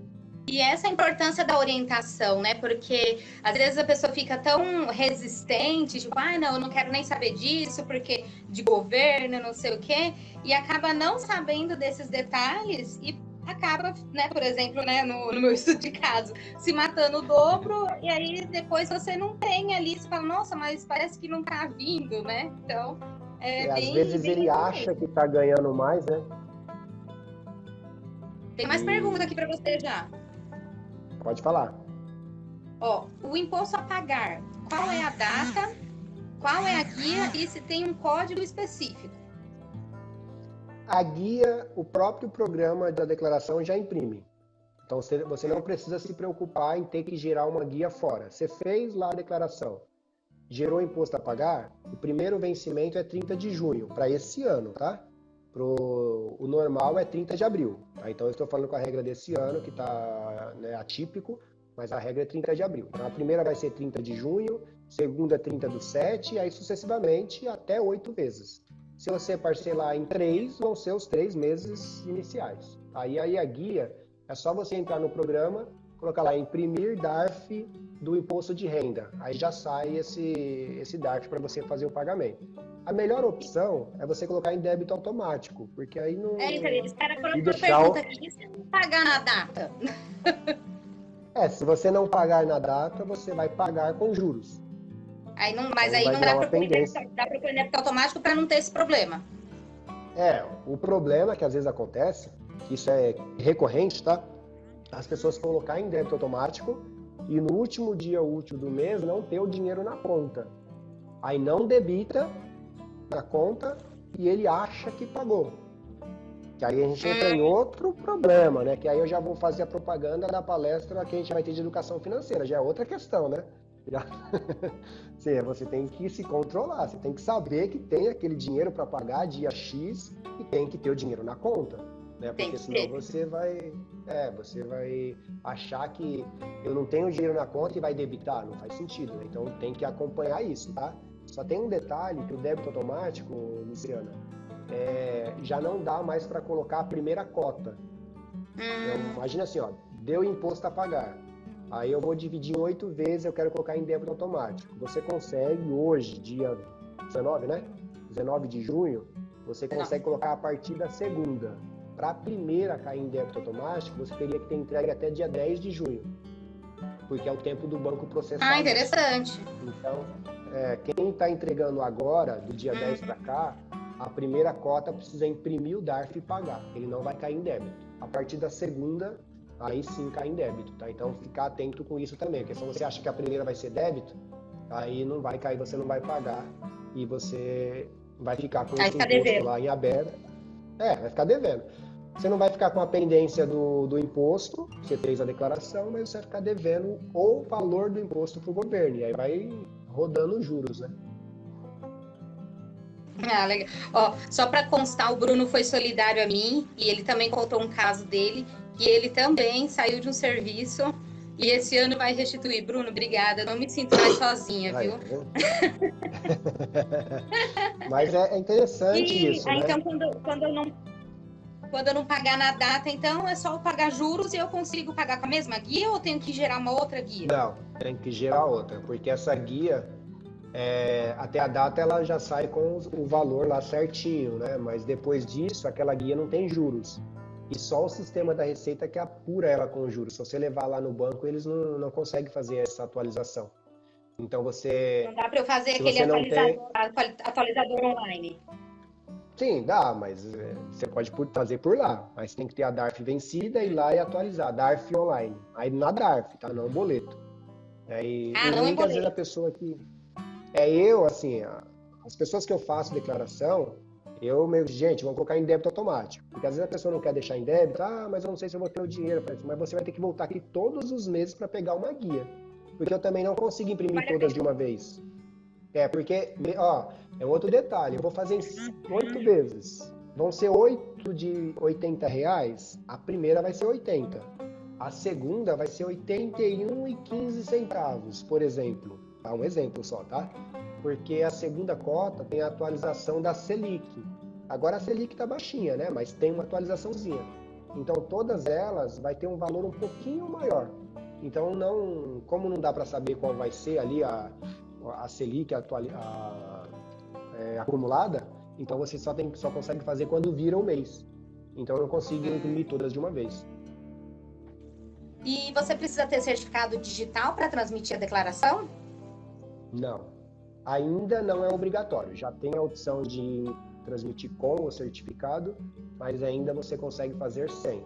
E essa é a importância da orientação, né? Porque às vezes a pessoa fica tão resistente, tipo, não, eu não quero nem saber disso, porque de governo, não sei o quê, e acaba não sabendo desses detalhes e acaba, né, por exemplo, né, no meu estudo de caso, se matando o dobro, e aí depois você não tem ali, você fala, nossa, mas parece que não tá vindo, né? Então, às vezes ele acha que tá ganhando mais, né? Tem mais pergunta aqui para você já. Pode falar. O imposto a pagar, qual é a data, qual é a guia e se tem um código específico? A guia, o próprio programa da declaração já imprime. Então você não precisa se preocupar em ter que gerar uma guia fora. Você fez lá a declaração, gerou imposto a pagar, o primeiro vencimento é 30 de junho, para esse ano, tá? O normal é 30 de abril. Tá? Então eu estou falando com a regra desse ano, que está, né, atípico, mas a regra é 30 de abril. Então a primeira vai ser 30 de junho, segunda 30/7, e aí sucessivamente até 8 vezes. Se você parcelar em 3, vão ser os 3 meses iniciais. Aí a guia, é só você entrar no programa, colocar lá imprimir DARF do imposto de renda. Aí já sai esse DARF para você fazer o pagamento. A melhor opção é você colocar em débito automático, porque aí não... Então, eles esperam por outra pergunta aqui, se não pagar na data. Se você não pagar na data, você vai pagar com juros. Mas aí não dá para pôr em débito automático para não ter esse problema. O problema que às vezes acontece, isso é recorrente, tá? As pessoas colocar em débito automático e no último dia útil do mês não ter o dinheiro na conta. Aí não debita na conta e ele acha que pagou. Que aí a gente entra em outro problema, né? Que aí eu já vou fazer a propaganda da palestra que a gente vai ter de educação financeira. Já é outra questão, né? Sim, você tem que se controlar, você tem que saber que tem aquele dinheiro para pagar dia X e tem que ter o dinheiro na conta, né? Porque senão você vai achar que eu não tenho dinheiro na conta e vai debitar, não faz sentido, né? Então tem que acompanhar isso, tá? Só tem um detalhe, que o débito automático, Luciana, já não dá mais para colocar a primeira cota. Então, imagina assim, deu imposto a pagar. Aí eu vou dividir em 8 vezes, eu quero colocar em débito automático. Você consegue hoje, dia 19, né? 19 de junho, você consegue colocar a partir da segunda. Para a primeira cair em débito automático, você teria que ter entregue até dia 10 de junho. Porque é o tempo do banco processar. Interessante. Então, quem está entregando agora, do dia 10 para cá, a primeira cota precisa imprimir o DARF e pagar. Ele não vai cair em débito. A partir da segunda, aí sim cai em débito, tá? Então ficar atento com isso também, porque se você acha que a primeira vai ser débito, aí não vai cair, você não vai pagar e você vai ficar com esse imposto lá em aberto. Vai ficar devendo. Você não vai ficar com a pendência do imposto, você fez a declaração, mas você vai ficar devendo o valor do imposto para o governo, e aí vai rodando os juros, né? Legal. Só para constar, o Bruno foi solidário a mim e ele também contou um caso dele, que ele também saiu de um serviço e esse ano vai restituir. Bruno, obrigada, eu não me sinto mais sozinha, viu? Mas é interessante isso, né? Então, quando eu não pagar na data, então é só eu pagar juros e eu consigo pagar com a mesma guia ou tenho que gerar uma outra guia? Não, tem que gerar outra, porque essa guia, até a data ela já sai com o valor lá certinho, né? Mas depois disso, aquela guia não tem juros. E só o sistema da Receita que apura ela com juros. Se você levar lá no banco, eles não conseguem fazer essa atualização. Então você... Não dá para eu fazer aquele atualizador online? Sim, dá, mas você pode fazer por lá. Mas tem que ter a DARF vencida e ir lá e atualizar. DARF online. Aí na DARF, tá? Não boleto. Aí, não em boleto. Às vezes a pessoa que... as pessoas que eu faço declaração, gente, vamos colocar em débito automático. Porque às vezes a pessoa não quer deixar em débito, mas eu não sei se eu vou ter o dinheiro para isso. Mas você vai ter que voltar aqui todos os meses para pegar uma guia. Porque eu também não consigo imprimir todas de uma vez. Porque, ó, é outro detalhe. Eu vou fazer em 8 vezes. Vão ser 8 de R$ 80. A primeira vai ser 80. A segunda vai ser 81,15, por exemplo. Tá? Um exemplo só, tá? Porque a segunda cota tem a atualização da Selic. Agora a Selic tá baixinha, né? Mas tem uma atualizaçãozinha. Então todas elas vai ter um valor um pouquinho maior. Então como não dá para saber qual vai ser ali a Selic acumulada, então você só consegue fazer quando vira um mês. Então eu não consigo imprimir todas de uma vez. E você precisa ter certificado digital para transmitir a declaração? Não. Ainda não é obrigatório. Já tem a opção de transmitir com o certificado, mas ainda você consegue fazer sem.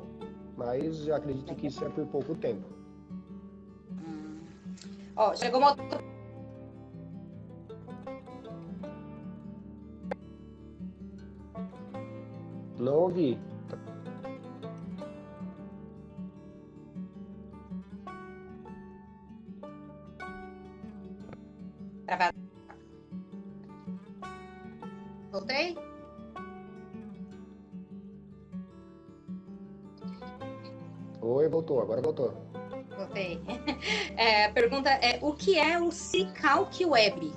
Mas eu acredito que isso é por pouco tempo. Ó, chegou uma outra... Não ouvi. Travado. Voltei? Oi, voltou. Agora voltou. Voltei. A pergunta é, o que é o Cicalc Web?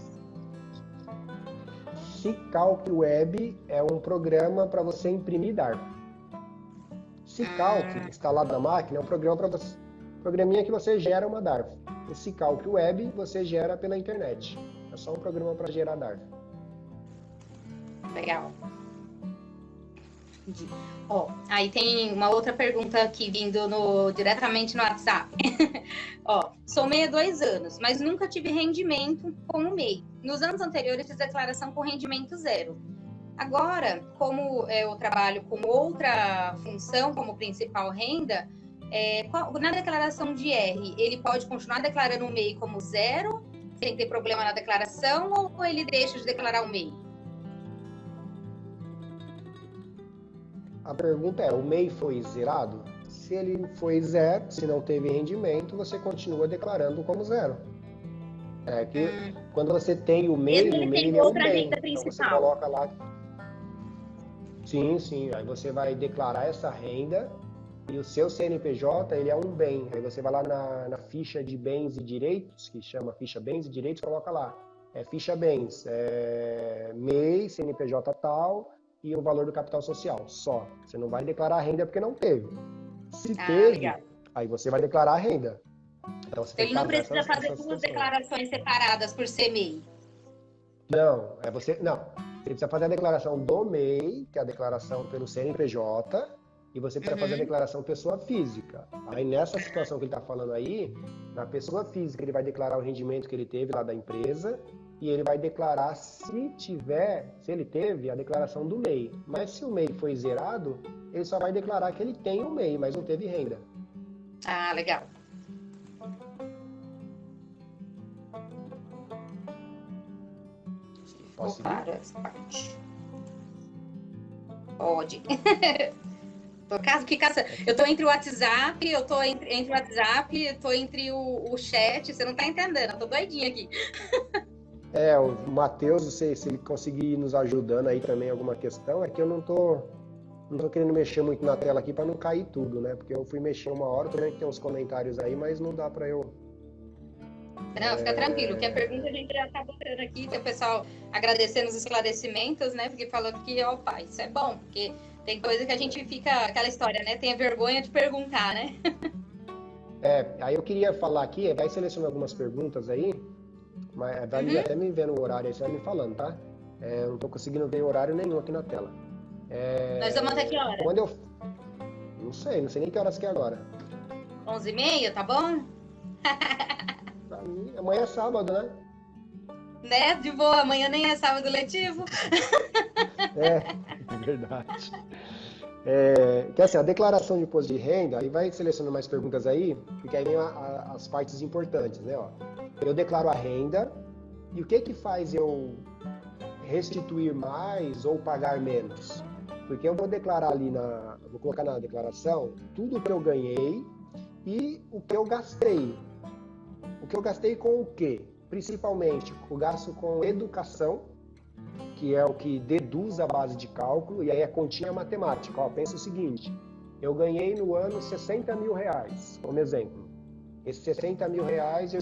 Cicalc Web é um programa para você imprimir DARF. Cicalc, instalado na máquina, é um programa para você, programinha que você gera uma DARF. O Cicalc Web você gera pela internet. É só um programa para gerar DARF. Legal. Ó, aí tem uma outra pergunta aqui vindo diretamente no WhatsApp. Ó, sou MEI há 2 anos, mas nunca tive rendimento como MEI. Nos anos anteriores fiz declaração com rendimento 0. Agora, como eu trabalho com outra função como principal renda, na declaração de R, ele pode continuar declarando o MEI como 0, sem ter problema na declaração, ou ele deixa de declarar o MEI? A pergunta é, o MEI foi zerado? Se ele foi 0, se não teve rendimento, você continua declarando como 0. Quando você tem o MEI, ele o MEI tem é um outra bem. renda Então principal. você coloca lá. Sim. Aí você vai declarar essa renda e o seu CNPJ, ele é um bem. Aí você vai lá na ficha de bens e direitos, que chama ficha bens e direitos, coloca lá. Ficha bens, MEI, CNPJ tal e o valor do capital social, só. Você não vai declarar a renda porque não teve. Se teve, legal. aí você vai declarar a renda. Então, você Ele não precisa fazer 2 declarações separadas por ser MEI. Não, você precisa fazer a declaração do MEI, que é a declaração pelo CNPJ, e você precisa fazer a declaração pessoa física. Aí nessa situação que ele está falando aí, na pessoa física ele vai declarar o rendimento que ele teve lá da empresa, e ele vai declarar, se ele teve, a declaração do MEI. Mas se o MEI foi zerado, ele só vai declarar que ele tem o MEI, mas não teve renda. Ah, legal. Posso Para essa parte. Pode. Eu tô entre o WhatsApp, eu tô entre o WhatsApp, eu tô entre o chat, você não tá entendendo, eu tô doidinha aqui. O Matheus, não sei se ele conseguir nos ajudando aí também alguma questão, é que eu não tô querendo mexer muito na tela aqui para não cair tudo, né? Porque eu fui mexer uma hora, tô vendo que tem uns comentários aí, mas não dá para eu... Não, fica tranquilo, que a pergunta a gente já tá botando aqui, tem o pessoal agradecendo os esclarecimentos, né? Porque falando que, pai, isso é bom, porque tem coisa que a gente fica, aquela história, né? Tem a vergonha de perguntar, né? Aí eu queria falar aqui, vai selecionar algumas perguntas aí, mas vai até me ver no horário aí, você vai me falando, tá? Eu não tô conseguindo ver horário nenhum aqui na tela. Nós vamos até que hora? Não sei nem que horas que é agora. 11h30, tá bom? Amanhã é sábado, né? Né? De boa, amanhã nem é sábado letivo. É verdade. Que assim, a declaração de imposto de renda, aí vai selecionando mais perguntas aí, porque aí vem as partes importantes, né? Eu declaro a renda, e o que faz eu restituir mais ou pagar menos? Porque eu vou declarar ali vou colocar na declaração tudo que eu ganhei e o que eu gastei. O que eu gastei com o quê? principalmente o gasto com educação, que é o que deduz a base de cálculo, e aí a continha matemática. Ó, pensa o seguinte, eu ganhei no ano 60 mil reais, como exemplo. Esses 60 mil reais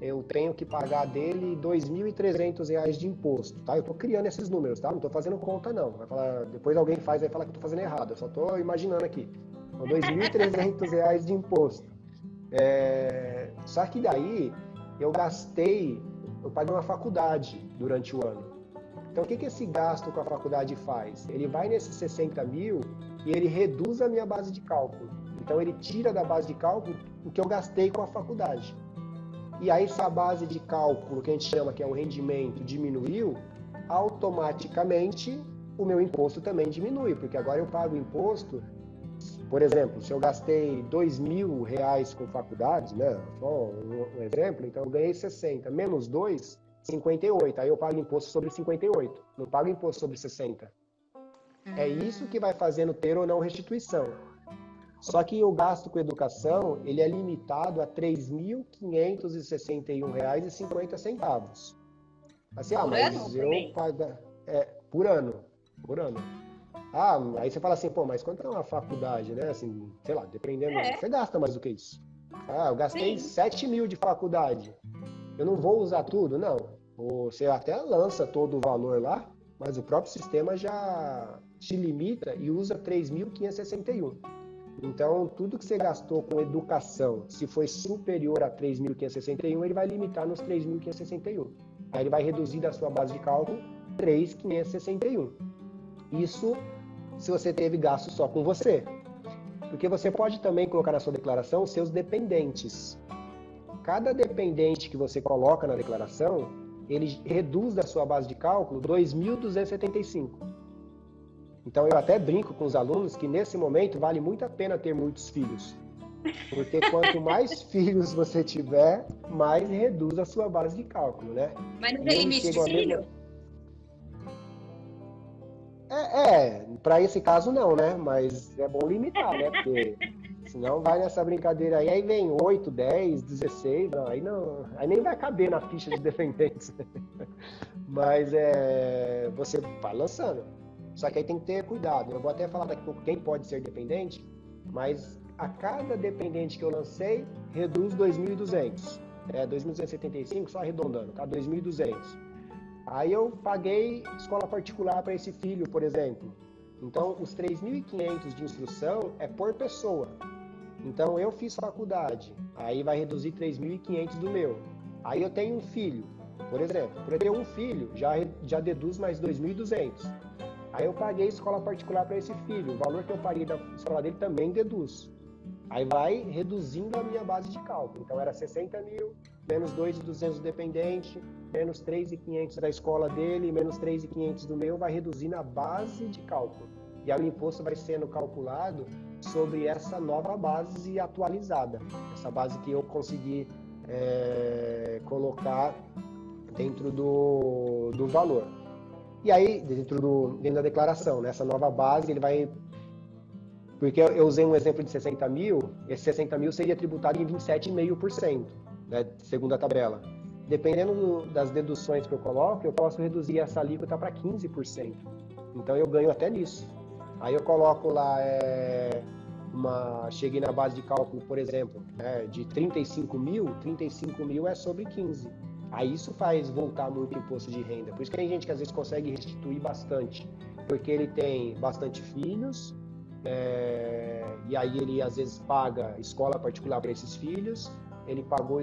eu tenho que pagar dele 2.300 reais de imposto, tá? Eu estou criando esses números, tá? Não estou fazendo conta, não. Vai falar, depois alguém vai falar que eu estou fazendo errado. Eu só estou imaginando aqui. Então, 2.300 reais de imposto. Só que daí eu paguei uma faculdade durante o ano. Então, o que esse gasto com a faculdade faz? Ele vai nesses 60 mil e ele reduz a minha base de cálculo. Então, ele tira da base de cálculo o que eu gastei com a faculdade. E aí, se a base de cálculo, que a gente chama que é o rendimento, diminuiu, automaticamente o meu imposto também diminui, porque agora eu pago imposto. Por exemplo, se eu gastei 2.000 reais com faculdade, né? Só um exemplo, então eu ganhei 60, menos 2, 58. Aí eu pago imposto sobre 58, não pago imposto sobre 60. É isso que vai fazendo ter ou não restituição. Só que o gasto com educação, ele é limitado a R$ 3.561,50. Assim, mas eu pago por ano. Aí você fala assim, pô, mas quanto é uma faculdade, né? Assim, sei lá, dependendo, você gasta mais do que isso. Eu gastei 7 mil de faculdade. Eu não vou usar tudo? Não. Você até lança todo o valor lá, mas o próprio sistema já te limita e usa 3.561. Então, tudo que você gastou com educação, se foi superior a 3.561, ele vai limitar nos 3.561. Aí ele vai reduzir da sua base de cálculo 3.561. Isso se você teve gasto só com você. Porque você pode também colocar na sua declaração os seus dependentes. Cada dependente que você coloca na declaração, ele reduz da sua base de cálculo 2.275. Então, eu até brinco com os alunos que, nesse momento, vale muito a pena ter muitos filhos. Porque quanto mais filhos você tiver, mais reduz a sua base de cálculo, né? Mas não tem limite de filho? Para esse caso não, né? Mas é bom limitar, né? Porque senão vai nessa brincadeira aí vem 8, 10, 16, aí nem vai caber na ficha de dependentes. Mas você vai lançando. Só que aí tem que ter cuidado. Eu vou até falar daqui a pouco quem pode ser dependente, mas a cada dependente que eu lancei, reduz 2.200. 2.275, só arredondando, tá? 2.200. Aí eu paguei escola particular para esse filho, por exemplo. Então, os 3.500 de instrução é por pessoa. Então, eu fiz faculdade, aí vai reduzir 3.500 do meu. Aí eu tenho um filho, por exemplo. Por eu ter um filho, já deduz mais 2.200. Aí eu paguei escola particular para esse filho. O valor que eu paguei da escola dele também deduz. Aí vai reduzindo a minha base de cálculo. Então era 60 mil, menos 2.200 do dependente, menos 3.500 da escola dele, menos 3.500 do meu, vai reduzindo a base de cálculo. E aí o imposto vai sendo calculado sobre essa nova base atualizada. Essa base que eu consegui colocar dentro do valor. E aí, dentro da declaração, nessa nova base, ele vai... Porque eu usei um exemplo de 60 mil, esse 60 mil seria tributado em 27,5%, né, segundo a tabela. Dependendo das deduções que eu coloco, eu posso reduzir essa alíquota para 15%. Então, eu ganho até nisso. Aí eu coloco lá, cheguei na base de cálculo, por exemplo, de 35 mil é sobre 15%. Aí isso faz voltar muito o imposto de renda. Por isso que tem gente que às vezes consegue restituir bastante, porque ele tem bastante filhos, e aí ele às vezes paga escola particular para esses filhos, ele pagou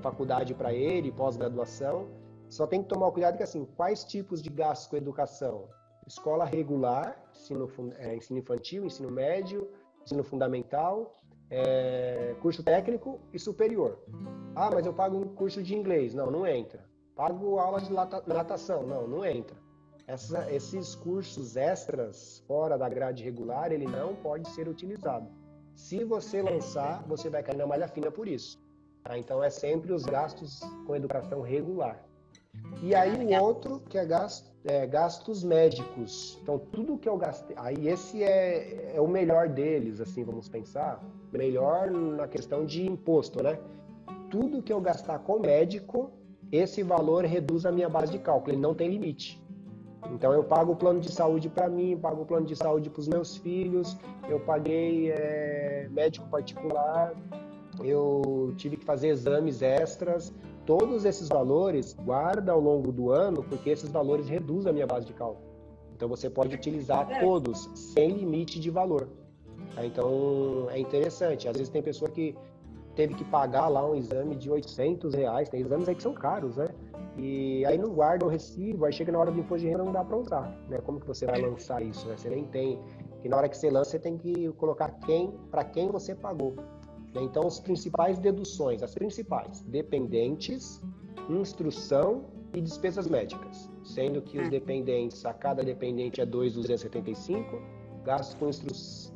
faculdade para ele, pós-graduação. Só tem que tomar cuidado que assim, quais tipos de gastos com educação? Escola regular, ensino infantil, ensino médio, ensino fundamental, curso técnico e superior. Mas eu pago um curso de inglês. Não entra. Pago aula de natação. Não entra. Esses cursos extras fora da grade regular, ele não pode ser utilizado. Se você lançar, você vai cair na malha fina por isso. Tá? Então, é sempre os gastos com educação regular. E aí, o outro, que é gastos médicos. Então, tudo que eu gastei... Aí, esse é o melhor deles, assim, vamos pensar. Melhor na questão de imposto, né? tudo que eu gastar com médico, esse valor reduz a minha base de cálculo, ele não tem limite. Então eu pago o plano de saúde para mim, pago o plano de saúde para os meus filhos, eu paguei médico particular, eu tive que fazer exames extras. Todos esses valores guarda ao longo do ano, porque esses valores reduzem a minha base de cálculo. Então você pode utilizar todos, sem limite de valor. Então é interessante. Às vezes tem pessoa que teve que pagar lá um exame de R$800, tem exames aí que são caros, né? E aí não guarda o recibo, aí chega na hora do imposto de renda não dá para usar, né? Como que você vai lançar isso, né? Você nem tem, e na hora que você lança você tem que colocar para quem você pagou. Né? Então as principais deduções, dependentes, instrução e despesas médicas, sendo que os dependentes, a cada dependente é 2.275, gasto com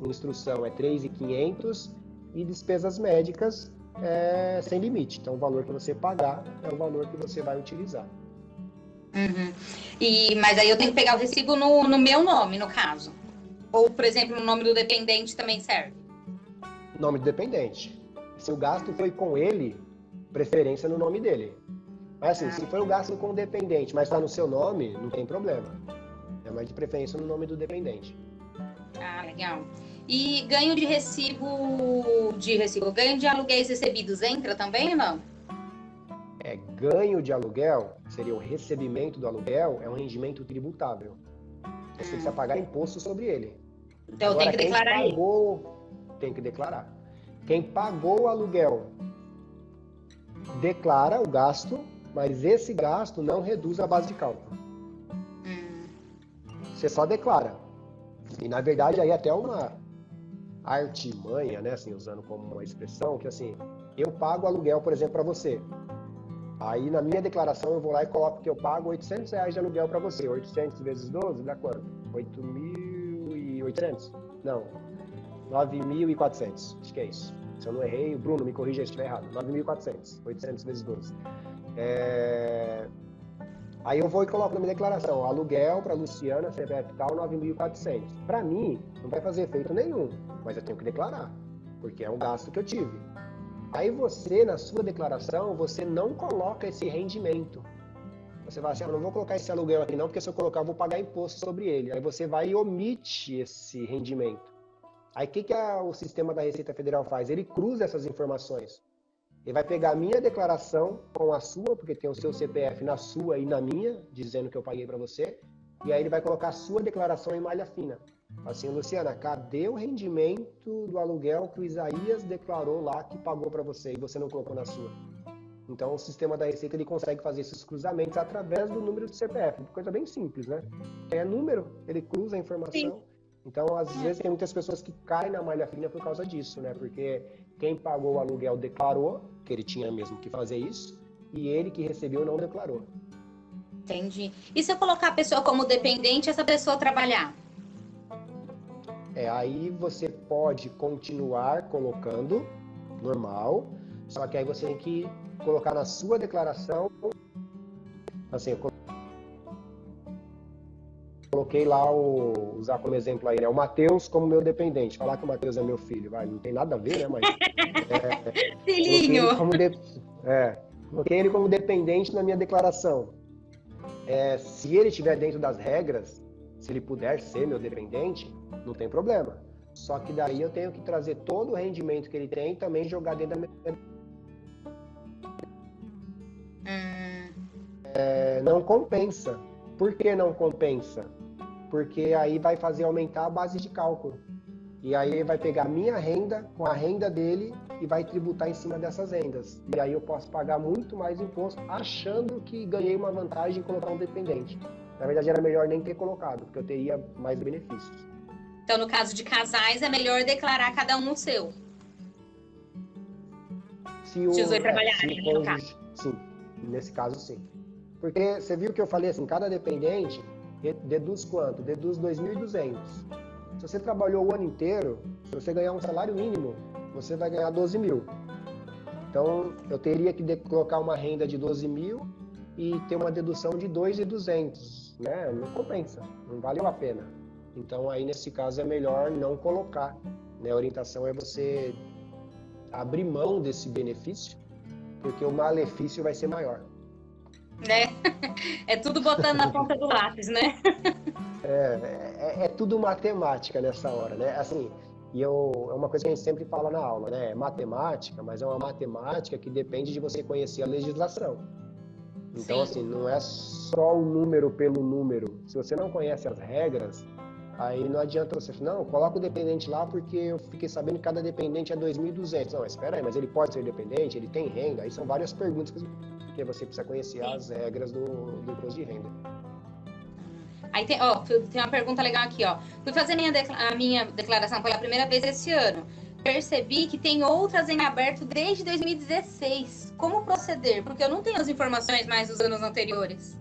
instrução é 3.500 e despesas médicas sem limite. Então, o valor que você pagar é o valor que você vai utilizar. Mas aí eu tenho que pegar o recibo no meu nome, no caso? Ou, por exemplo, no nome do dependente também serve? Nome do dependente. Se o gasto foi com ele, preferência no nome dele. Mas assim, se foi o gasto com o dependente, mas está no seu nome, não tem problema. É mais de preferência no nome do dependente. Ah, legal. E ganho de ganho de aluguéis recebidos entra também ou não? Ganho de aluguel, seria o recebimento do aluguel, é um rendimento tributável. Você precisa pagar imposto sobre ele. Então Agora, tem que declarar tem que declarar. Quem pagou o aluguel declara o gasto, mas esse gasto não reduz a base de cálculo. Você só declara. E na verdade aí até uma artimanha, né, assim, usando como uma expressão, que assim, eu pago aluguel, por exemplo, para você. Aí na minha declaração eu vou lá e coloco que eu pago R$800 de aluguel para você. 800 vezes 12 dá quanto? 8.800? Não, 9.400. Acho que é isso. Se eu não errei, o Bruno me corrija se estiver errado. 9.400. 800 vezes 12. Aí eu vou e coloco na minha declaração, aluguel para Luciana, CPF tal, 9.400. Para mim, não vai fazer efeito nenhum, mas eu tenho que declarar, porque é um gasto que eu tive. Aí você, na sua declaração, você não coloca esse rendimento. Você vai assim, eu não vou colocar esse aluguel aqui não, porque se eu colocar eu vou pagar imposto sobre ele. Aí você vai e omite esse rendimento. Aí o que o sistema da Receita Federal faz? Ele cruza essas informações. Ele vai pegar a minha declaração com a sua, porque tem o seu CPF na sua e na minha, dizendo que eu paguei para você, e aí ele vai colocar a sua declaração em malha fina. Assim, Luciana, cadê o rendimento do aluguel que o Isaías declarou lá que pagou para você e você não colocou na sua? Então, o sistema da Receita ele consegue fazer esses cruzamentos através do número do CPF. Coisa bem simples, né? É número, ele cruza a informação. Sim. Então, às vezes, tem muitas pessoas que caem na malha fina por causa disso, né? Porque quem pagou o aluguel declarou que ele tinha mesmo que fazer isso, e ele que recebeu não declarou. Entendi. E se eu colocar a pessoa como dependente, essa pessoa trabalhar? Aí você pode continuar colocando, normal, só que aí você tem que colocar na sua declaração, assim, eu coloquei lá, usar como exemplo aí, né? O Matheus como meu dependente. Falar que o Matheus é meu filho, não tem nada a ver, né? Mas filhinho! Coloquei ele como dependente na minha declaração. Se ele estiver dentro das regras, se ele puder ser meu dependente, não tem problema. Só que daí eu tenho que trazer todo o rendimento que ele tem e também jogar dentro da minha... Não compensa. Por que não compensa? Porque aí vai fazer aumentar a base de cálculo. E aí ele vai pegar minha renda com a renda dele e vai tributar em cima dessas rendas. E aí eu posso pagar muito mais imposto achando que ganhei uma vantagem em colocar um dependente. Na verdade era melhor nem ter colocado, porque eu teria mais benefícios. Então, no caso de casais, é melhor declarar cada um o seu. Se os dois trabalharem, no caso. Sim, nesse caso sim. Porque você viu que eu falei assim, cada dependente deduz quanto? Deduz 2.200. Se você trabalhou o ano inteiro, se você ganhar um salário mínimo, você vai ganhar 12 mil. Então, eu teria que colocar uma renda de 12 mil e ter uma dedução de 2.200, né? Não compensa, não valeu a pena. Então, aí nesse caso é melhor não colocar, né? A orientação é você abrir mão desse benefício porque o malefício vai ser maior. Né? É tudo botando na ponta do lápis, né? É tudo matemática nessa hora, né? Assim, é uma coisa que a gente sempre fala na aula, né? É matemática, mas é uma matemática que depende de você conhecer a legislação. Então, Sim. assim, não é só o número pelo número. Se você não conhece as regras, aí não adianta você falar, não, coloca o dependente lá porque eu fiquei sabendo que cada dependente é 2.200. Não, espera aí, mas ele pode ser dependente, ele tem renda? Aí são várias perguntas que você precisa conhecer as regras do imposto de renda. Aí tem uma pergunta legal aqui, ó. Fui fazer a minha declaração pela primeira vez esse ano. Percebi que tem outras em aberto desde 2016. Como proceder? Porque eu não tenho as informações mais dos anos anteriores.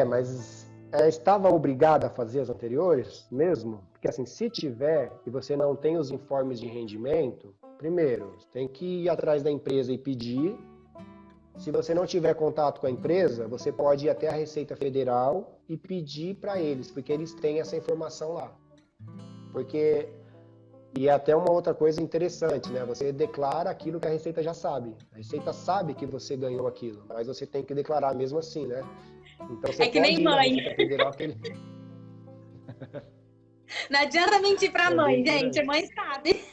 Mas estava obrigado a fazer as anteriores mesmo? Porque assim, se tiver e você não tem os informes de rendimento, primeiro, tem que ir atrás da empresa e pedir. Se você não tiver contato com a empresa, você pode ir até a Receita Federal e pedir para eles, porque eles têm essa informação lá. E é até uma outra coisa interessante, né? Você declara aquilo que a Receita já sabe. A Receita sabe que você ganhou aquilo, mas você tem que declarar mesmo assim, né? Então você É que pode nem ir na mãe. Receita Federal que Não adianta mentir pra mãe, bem por gente. aí. A mãe sabe.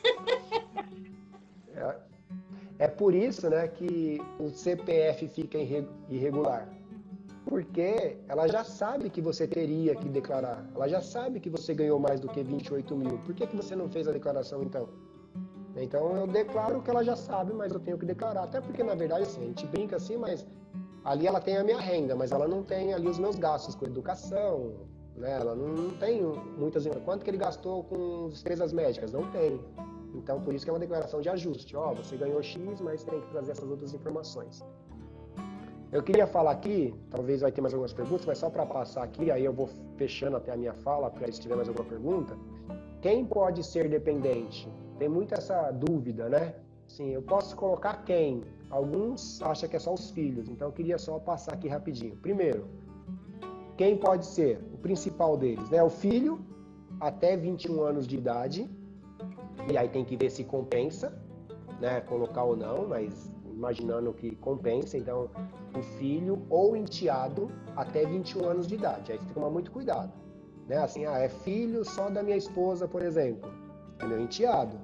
É por isso, né, que o CPF fica irregular. Porque ela já sabe que você teria que declarar. Ela já sabe que você ganhou mais do que 28 mil. Por que você não fez a declaração, então? Então, eu declaro que ela já sabe, mas eu tenho que declarar. Até porque, na verdade, assim, a gente brinca assim, mas ali ela tem a minha renda, mas ela não tem ali os meus gastos com educação, né? Ela não tem muitas... Quanto que ele gastou com despesas médicas? Não tem. Então, por isso que é uma declaração de ajuste. Ó, você ganhou X, mas tem que trazer essas outras informações. Eu queria falar aqui, talvez vai ter mais algumas perguntas, mas só para passar aqui, aí eu vou fechando até a minha fala, para se tiver mais alguma pergunta. Quem pode ser dependente? Tem muita essa dúvida, né? Sim, eu posso colocar quem? Alguns acham que é só os filhos, então eu queria só passar aqui rapidinho. Primeiro, quem pode ser? O principal deles, né? O filho até 21 anos de idade, e aí tem que ver se compensa, né? Colocar ou não, mas imaginando que compensa, então o filho ou enteado até 21 anos de idade. Aí você tem que tomar muito cuidado, né? Assim, é filho só da minha esposa, por exemplo, é meu enteado.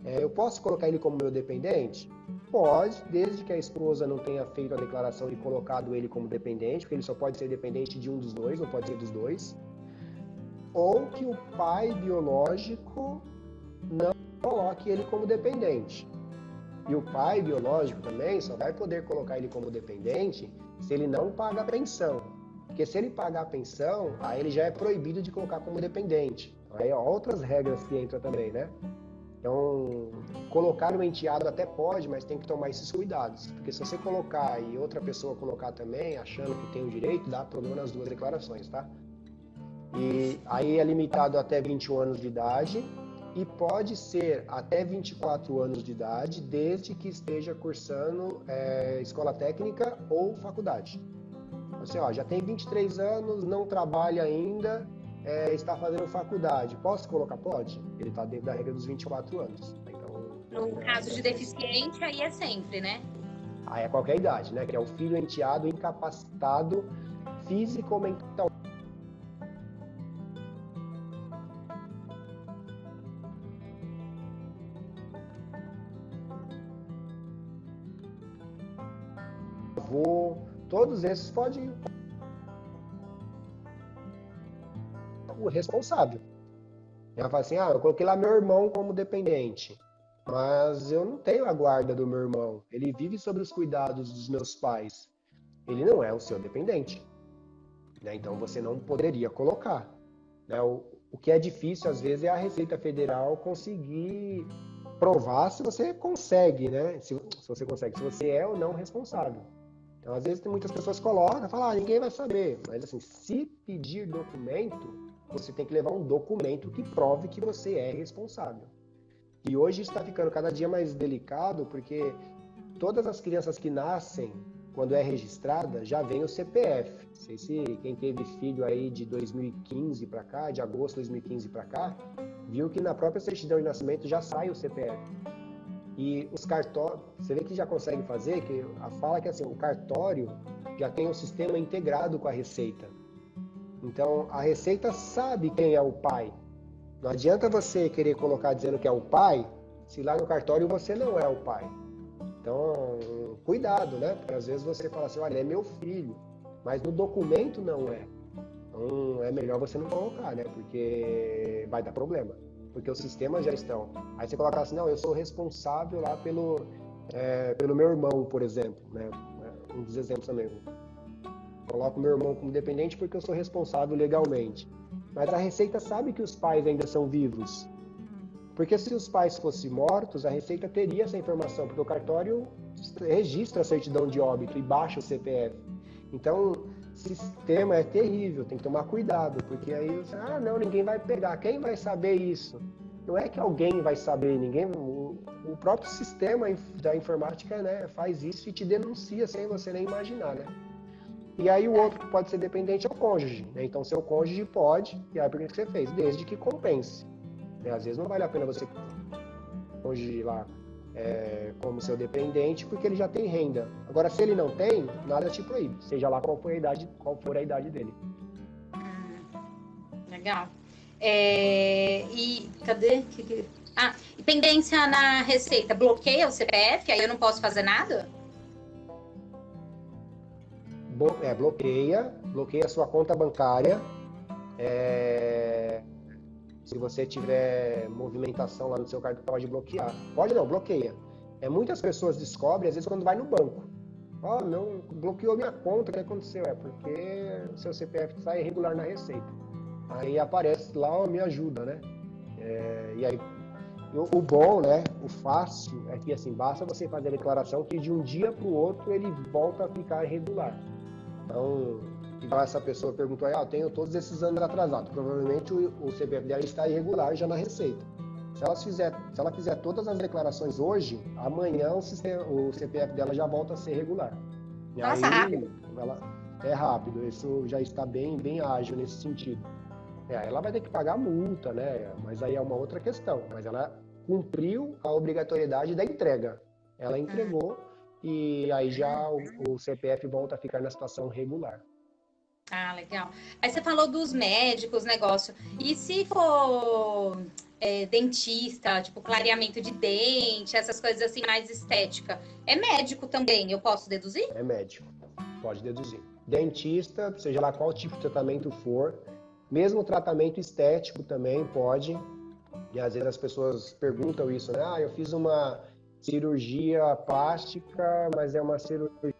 Eu posso colocar ele como meu dependente? Pode, desde que a esposa não tenha feito a declaração e colocado ele como dependente, porque ele só pode ser dependente de um dos dois, não pode ser dos dois. Ou que o pai biológico não coloque ele como dependente. E o pai biológico também só vai poder colocar ele como dependente se ele não paga a pensão. Porque se ele pagar a pensão, aí ele já é proibido de colocar como dependente. Aí outras regras que entram também, né? Então, colocar o enteado até pode, mas tem que tomar esses cuidados. Porque se você colocar e outra pessoa colocar também, achando que tem o direito, dá problema nas duas declarações, tá? E aí é limitado até 21 anos de idade. E pode ser até 24 anos de idade, desde que esteja cursando escola técnica ou faculdade. Você já tem 23 anos, não trabalha ainda, está fazendo faculdade. Posso colocar? Pode. Ele está dentro da regra dos 24 anos. Então, No caso de deficiente, aí é sempre, né? Aí é qualquer idade, né? Que é o filho enteado incapacitado físico ou mental. Todos esses podem o responsável. Ela fala assim, eu coloquei lá meu irmão como dependente, mas eu não tenho a guarda do meu irmão. Ele vive sob os cuidados dos meus pais. Ele não é o seu dependente. Né? Então você não poderia colocar. Né? O que é difícil, às vezes, é a Receita Federal conseguir provar se você consegue, né? Se você consegue, se você é ou não responsável. Então, às vezes, tem muitas pessoas que colocam, falam, ninguém vai saber. Mas, assim, se pedir documento, você tem que levar um documento que prove que você é responsável. E hoje isso está ficando cada dia mais delicado, porque todas as crianças que nascem, quando é registrada, já vem o CPF. Não sei se quem teve filho aí de 2015 para cá, de agosto de 2015 para cá, viu que na própria certidão de nascimento já sai o CPF. E os cartórios, você vê que já consegue fazer, que a fala que assim, o cartório já tem um sistema integrado com a Receita. Então, a Receita sabe quem é o pai. Não adianta você querer colocar dizendo que é o pai, se lá no cartório você não é o pai. Então, cuidado, né? Porque às vezes você fala assim, olha, é meu filho, mas no documento não é. Então, é melhor você não colocar, né? Porque vai dar problema. Porque os sistemas já estão. Aí você coloca assim, não, eu sou responsável lá pelo meu irmão, por exemplo, né? Um dos exemplos também. Coloco meu irmão como dependente porque eu sou responsável legalmente. Mas a Receita sabe que os pais ainda são vivos. Porque se os pais fossem mortos, a Receita teria essa informação, porque o cartório registra a certidão de óbito e baixa o CPF. Então, o sistema é terrível, tem que tomar cuidado, porque aí, não, ninguém vai pegar. Quem vai saber isso? Não é que alguém vai saber, o próprio sistema da informática, né, faz isso e te denuncia sem você nem imaginar, né? E aí o outro que pode ser dependente é o cônjuge, né? Então, seu cônjuge pode, e aí por que você fez? Desde que compense. Às vezes não vale a pena você cônjuge lá como seu dependente, porque ele já tem renda. Agora, se ele não tem, nada te proíbe, seja lá qual for a idade dele. Legal. E cadê? Pendência na Receita bloqueia o CPF, aí eu não posso fazer nada? Bloqueia a sua conta bancária. Se você tiver movimentação lá no seu cartão, pode bloquear. Pode não, bloqueia. Muitas pessoas descobrem, às vezes, quando vai no banco. Não, bloqueou minha conta, o que aconteceu? Porque o seu CPF está irregular na Receita. Aí aparece lá, me ajuda, né? E aí, o bom, né? O fácil é que, assim, basta você fazer a declaração que de um dia para o outro ele volta a ficar irregular. Então, essa pessoa perguntou, eu tenho todos esses anos atrasados. Provavelmente o CPF dela está irregular já na Receita. Se ela fizer todas as declarações hoje, amanhã o CPF dela já volta a ser regular. E nossa, aí, rápido. É rápido, isso já está bem, bem ágil nesse sentido. Ela vai ter que pagar multa, né? Mas aí é uma outra questão. Mas ela cumpriu a obrigatoriedade da entrega. Ela entregou e aí já o CPF volta a ficar na situação regular. Legal. Aí você falou dos médicos, negócio. E se for dentista, tipo clareamento de dente, essas coisas assim mais estética, é médico também? Eu posso deduzir? É médico, pode deduzir. Dentista, seja lá qual tipo de tratamento for, mesmo tratamento estético também pode. E às vezes as pessoas perguntam isso, né? Eu fiz uma cirurgia plástica, mas é uma cirurgia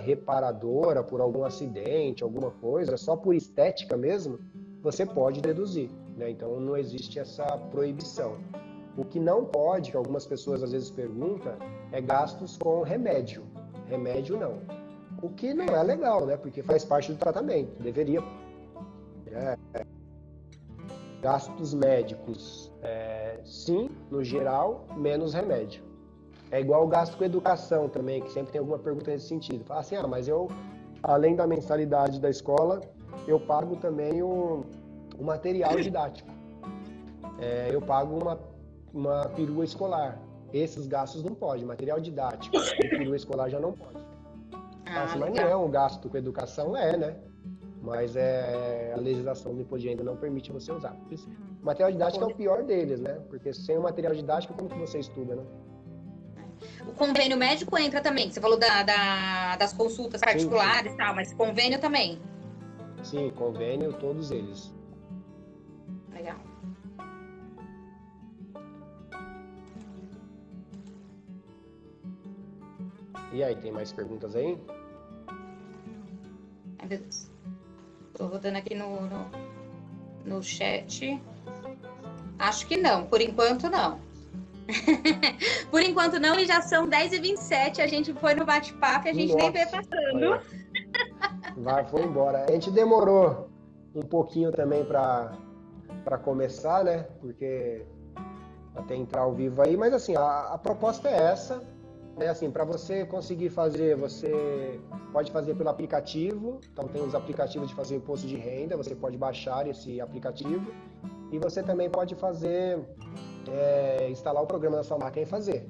reparadora por algum acidente, alguma coisa, só por estética mesmo, você pode deduzir, né? Então não existe essa proibição. O que não pode, que algumas pessoas às vezes perguntam, é gastos com remédio. Remédio não. O que não é legal, né? Porque faz parte do tratamento, deveria. Gastos médicos, sim, no geral, menos remédio. É igual o gasto com educação também, que sempre tem alguma pergunta nesse sentido. Fala assim, mas eu, além da mensalidade da escola, eu pago também o material didático. Eu pago uma perua escolar. Esses gastos não pode. Material didático e perua escolar já não pode. Mas não é um gasto com educação, né? Mas a legislação do imposto de renda não permite você usar. O material didático é o pior deles, né? Porque sem o material didático, como que você estuda, né? O convênio médico entra também. Você falou das consultas particulares e tal, mas convênio também? Sim, convênio, todos eles. Legal. E aí, tem mais perguntas aí? Ai, meu Deus. Tô rodando aqui no chat. Acho que não, por enquanto não. Por enquanto não, e já são 10h27, a gente foi no bate-papo e a gente nem veio passando. Foi embora. A gente demorou um pouquinho também para começar, né? Porque até entrar ao vivo aí, mas assim, a proposta é essa, né? Assim, para você conseguir fazer, você pode fazer pelo aplicativo, então tem os aplicativos de fazer imposto de renda, você pode baixar esse aplicativo e você também pode fazer, instalar o programa na sua máquina e fazer.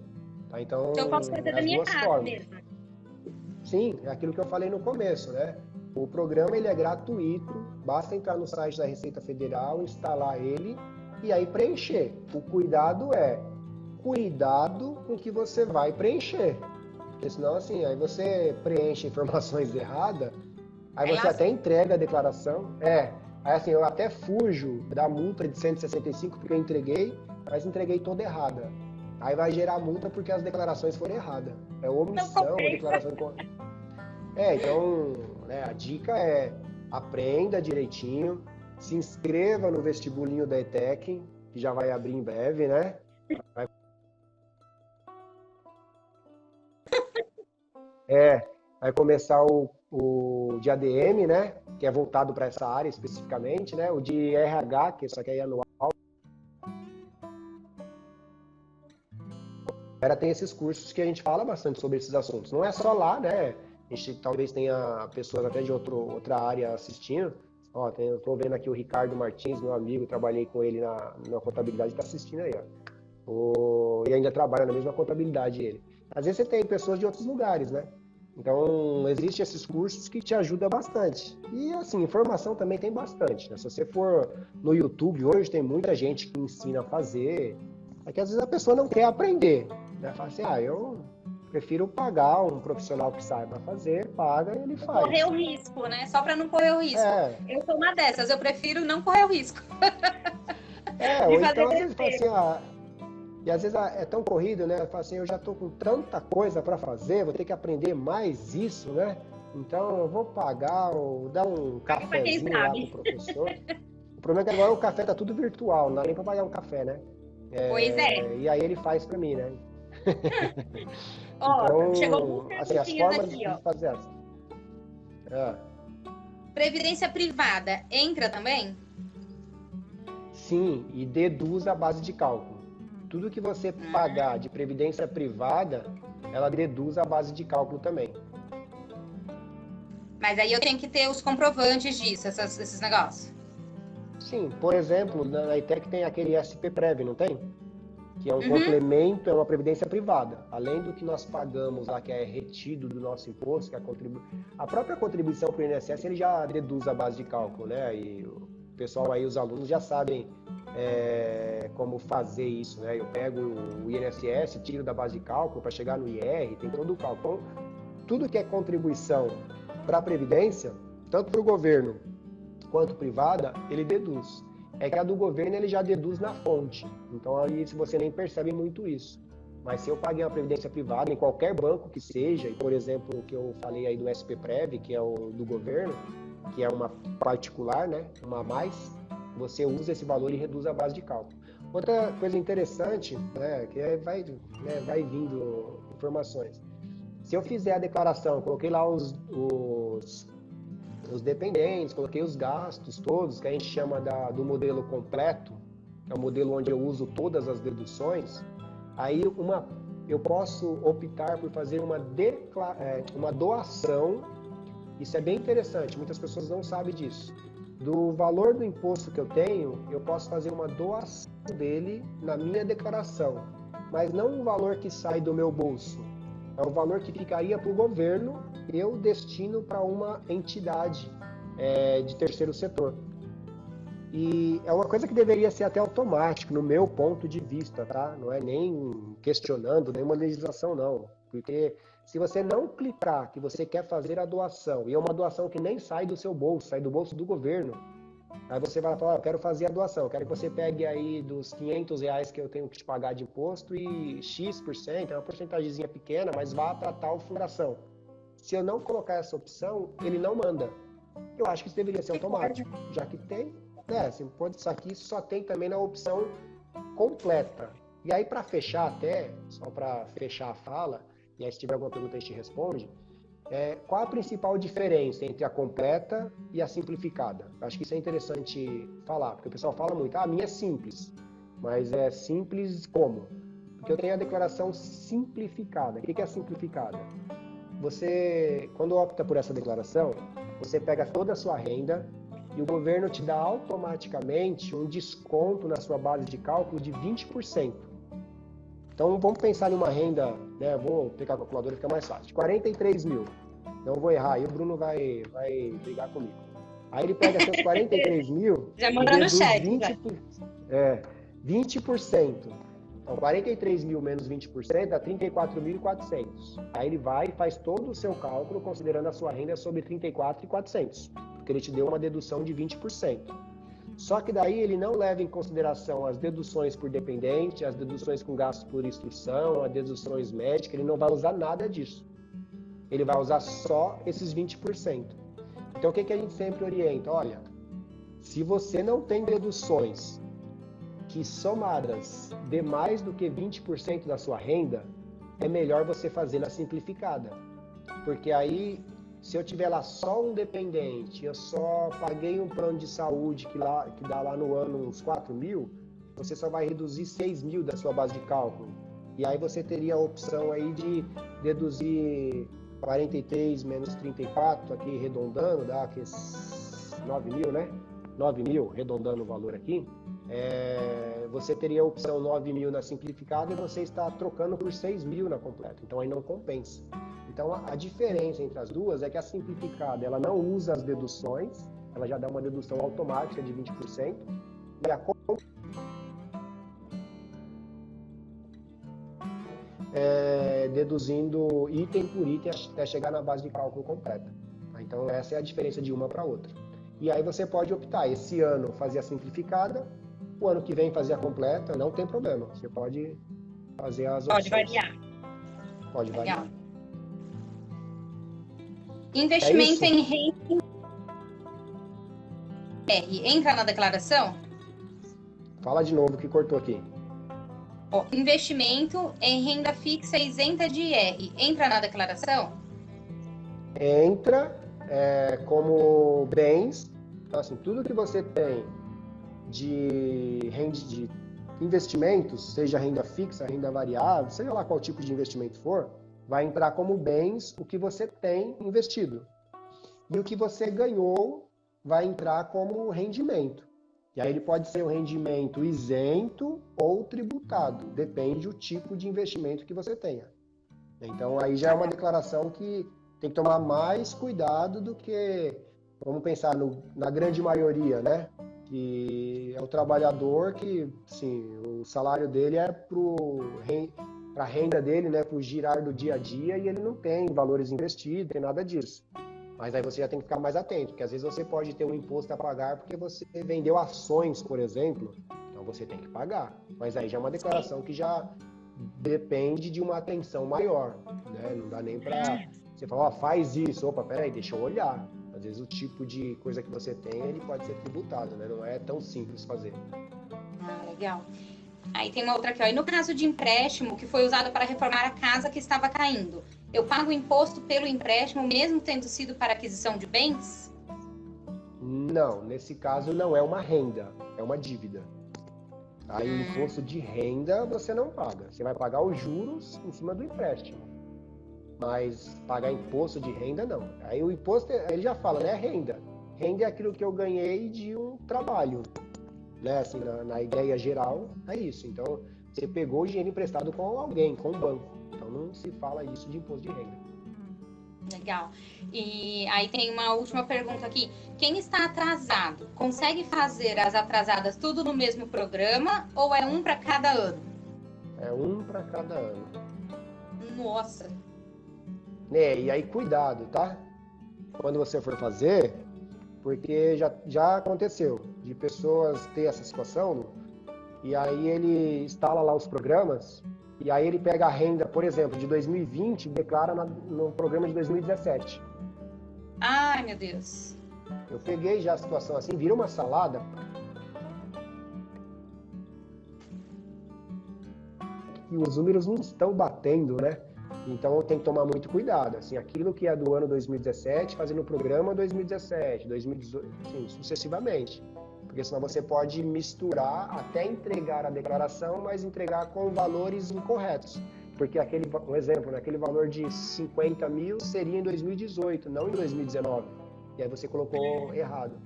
Tá? Então, Eu posso fazer da as minha duas casa formas. mesmo. Sim, é aquilo que eu falei no começo, né? O programa ele é gratuito, basta entrar no site da Receita Federal, instalar ele e aí preencher. O cuidado com o que você vai preencher. Porque senão, assim, aí você preenche informações erradas, aí você até entrega a declaração. Aí assim, eu até fujo da multa de 165 porque eu entreguei, mas entreguei toda errada. Aí vai gerar multa porque as declarações foram erradas. É omissão, a declaração... Então, né, a dica é aprenda direitinho, se inscreva no vestibulinho da ETEC, que já vai abrir em breve, né? Vai começar o de ADM, né? Que é voltado para essa área especificamente, né? O de RH, que isso aqui é anual. Tem esses cursos que a gente fala bastante sobre esses assuntos. Não é só lá, né? A gente talvez tenha pessoas até de outra área assistindo. Ó, eu tô vendo aqui o Ricardo Martins, meu amigo, trabalhei com ele na contabilidade, está assistindo aí, ó. E ainda trabalha na mesma contabilidade ele. Às vezes você tem pessoas de outros lugares, né? Então, existem esses cursos que te ajudam bastante. E, assim, informação também tem bastante, né? Se você for no YouTube, hoje tem muita gente que ensina a fazer. É que às vezes a pessoa não quer aprender, né? Fala assim, eu prefiro pagar um profissional que saiba fazer, paga e ele faz. Correr o risco, né? Só para não correr o risco. Eu sou uma dessas, eu prefiro não correr o risco. Ou então às vezes fala assim, e às vezes é tão corrido, né? Fala assim, eu já tô com tanta coisa para fazer, vou ter que aprender mais isso, né? Então eu vou pagar ou dar um cafezinho lá pro professor. O problema é que agora o café tá tudo virtual, não dá nem para pagar um café, né? Pois é. E aí ele faz para mim, né? Então, chegou muitas assim, as formas aqui, de fazer essa. Previdência privada entra também? Sim, e deduz a base de cálculo. Tudo que você pagar de previdência privada, ela deduz a base de cálculo também. Mas aí eu tenho que ter os comprovantes disso, esses negócios. Sim, por exemplo, na ETEC tem aquele SPPrev, não tem? Que é um complemento, é uma previdência privada. Além do que nós pagamos lá, que é retido do nosso imposto, que é a própria contribuição para o INSS, ele já deduz a base de cálculo, né? E o pessoal aí, os alunos já sabem como fazer isso, né? Eu pego o INSS, tiro da base de cálculo para chegar no IR, tem todo o cálculo. Então, tudo que é contribuição para a Previdência, tanto para o governo quanto privada, ele deduz. É que a do governo ele já deduz na fonte. Então aí você nem percebe muito isso. Mas se eu paguei uma previdência privada em qualquer banco que seja, e por exemplo, o que eu falei aí do SPPrev, que é o do governo, que é uma particular, né, uma a mais, você usa esse valor e reduz a base de cálculo. Outra coisa interessante, né, que vai vindo informações. Se eu fizer a declaração, coloquei lá os dependentes, coloquei os gastos todos, que a gente chama do modelo completo, que é o modelo onde eu uso todas as deduções, aí eu posso optar por fazer uma doação. Isso é bem interessante, muitas pessoas não sabem disso. Do valor do imposto que eu tenho, eu posso fazer uma doação dele na minha declaração, mas não o valor que sai do meu bolso, é o valor que ficaria para o governo, eu destino para uma entidade de terceiro setor. E é uma coisa que deveria ser até automático, no meu ponto de vista, tá? Não é nem questionando nenhuma legislação, não. Porque se você não clicar que você quer fazer a doação, e é uma doação que nem sai do seu bolso, sai do bolso do governo, aí você vai falar, eu quero fazer a doação, quero que você pegue aí dos R$500 que eu tenho que te pagar de imposto e X%, é uma porcentagemzinha pequena, mas vá para tal fundação. Se eu não colocar essa opção, ele não manda. Eu acho que isso deveria ser automático, já que tem, assim, isso aqui só tem também na opção completa. E aí, para fechar até, só para fechar a fala, e aí se tiver alguma pergunta a gente responde, qual a principal diferença entre a completa e a simplificada? Eu acho que isso é interessante falar, porque o pessoal fala muito, a minha é simples, mas é simples como? Porque eu tenho a declaração simplificada. O que é a simplificada? Você, quando opta por essa declaração, você pega toda a sua renda, e o governo te dá automaticamente um desconto na sua base de cálculo de 20%. Então, vamos pensar em uma renda, né? Vou pegar a calculadora, fica mais fácil. De 43 mil. Não vou errar, aí o Bruno vai brigar comigo. Aí ele pega seus 43 mil Já e manda no reduz chat, 20%. Então, 43 mil menos 20% dá 34.400. Aí ele vai e faz todo o seu cálculo considerando a sua renda sobre 34.400, porque ele te deu uma dedução de 20%. Só que daí ele não leva em consideração as deduções por dependente, as deduções com gastos por instrução, as deduções médicas, ele não vai usar nada disso. Ele vai usar só esses 20%. Então, o que a gente sempre orienta? Olha, se você não tem deduções que somadas dê mais do que 20% da sua renda, é melhor você fazer na simplificada. Porque aí, se eu tiver lá só um dependente, eu só paguei um plano de saúde que dá lá no ano uns 4 mil, você só vai reduzir 6 mil da sua base de cálculo. E aí você teria a opção aí de deduzir 43 menos 34, aqui arredondando, dá aqui 9 mil, né? 9 mil, arredondando o valor aqui. Você teria a opção 9 mil na simplificada e você está trocando por 6 mil na completa. Então aí não compensa. Então a diferença entre as duas é que a simplificada ela não usa as deduções, ela já dá uma dedução automática de 20%, e a deduzindo item por item até chegar na base de cálculo completa. Então essa é a diferença de uma para outra. E aí você pode optar, esse ano fazer a simplificada, o ano que vem fazer a completa, não tem problema. Você pode fazer as opções. Pode variar. Pode variar. Investimento em renda entra na declaração? Fala de novo que cortou aqui. Investimento em renda fixa isenta de IR entra na declaração? Entra como bens. Então, assim, tudo que você tem de investimentos, seja renda fixa, renda variável, seja lá qual tipo de investimento for, vai entrar como bens o que você tem investido. E o que você ganhou vai entrar como rendimento. E aí ele pode ser um rendimento isento ou tributado, depende do tipo de investimento que você tenha. Então aí já é uma declaração que tem que tomar mais cuidado do que, vamos pensar na grande maioria, né? Que é o trabalhador que, sim, o salário dele é para a renda dele, né? Para o girar do dia a dia, e ele não tem valores investidos, tem nada disso. Mas aí você já tem que ficar mais atento, porque às vezes você pode ter um imposto a pagar porque você vendeu ações, por exemplo, então você tem que pagar. Mas aí já é uma declaração que já depende de uma atenção maior, né? Não dá nem para você falar, faz isso, opa, peraí, deixa eu olhar. Às vezes o tipo de coisa que você tem, ele pode ser tributado, né? Não é tão simples fazer. Legal. Aí tem uma outra aqui, ó. E no caso de empréstimo que foi usado para reformar a casa que estava caindo, eu pago imposto pelo empréstimo mesmo tendo sido para aquisição de bens? Não, nesse caso não é uma renda, é uma dívida. Aí o imposto de renda você não paga, você vai pagar os juros em cima do empréstimo. Mas pagar imposto de renda não. Aí o imposto, ele já fala, né? Renda. Renda é aquilo que eu ganhei de um trabalho. Né? Assim, na ideia geral, é isso. Então, você pegou o dinheiro emprestado com alguém, com um banco. Então, não se fala isso de imposto de renda. Legal. E aí tem uma última pergunta aqui. Quem está atrasado, consegue fazer as atrasadas tudo no mesmo programa ou é um para cada ano? É um para cada ano. Nossa. E aí, cuidado, tá? Quando você for fazer, porque já aconteceu de pessoas ter essa situação, e aí ele instala lá os programas, e aí ele pega a renda, por exemplo, de 2020 e declara no programa de 2017. Ai, meu Deus. Eu peguei já a situação assim, vira uma salada. E os números não estão batendo, né? Então tem que tomar muito cuidado. Assim, aquilo que é do ano 2017, fazendo o programa 2017, 2018, assim, sucessivamente. Porque senão você pode misturar até entregar a declaração, mas entregar com valores incorretos. Porque um exemplo, aquele valor de 50 mil seria em 2018, não em 2019. E aí você colocou errado.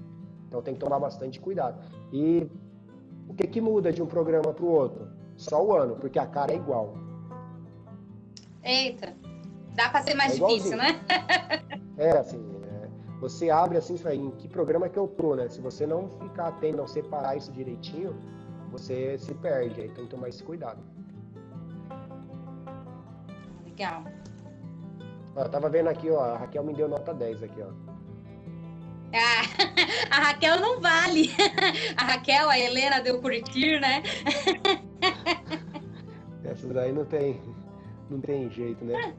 Então tem que tomar bastante cuidado. E o que muda de um programa para o outro? Só o ano, porque a cara é igual. Eita, dá para ser mais É difícil, né? Assim, você abre assim, em que programa que eu tô, né? Se você não ficar atento, não separar isso direitinho, você se perde, aí tem que tomar esse cuidado. Legal. Eu tava vendo aqui, ó, a Raquel me deu nota 10 aqui, ó. A Raquel não vale. A Raquel, a Helena deu curtir, né? Essas daí não tem jeito, né?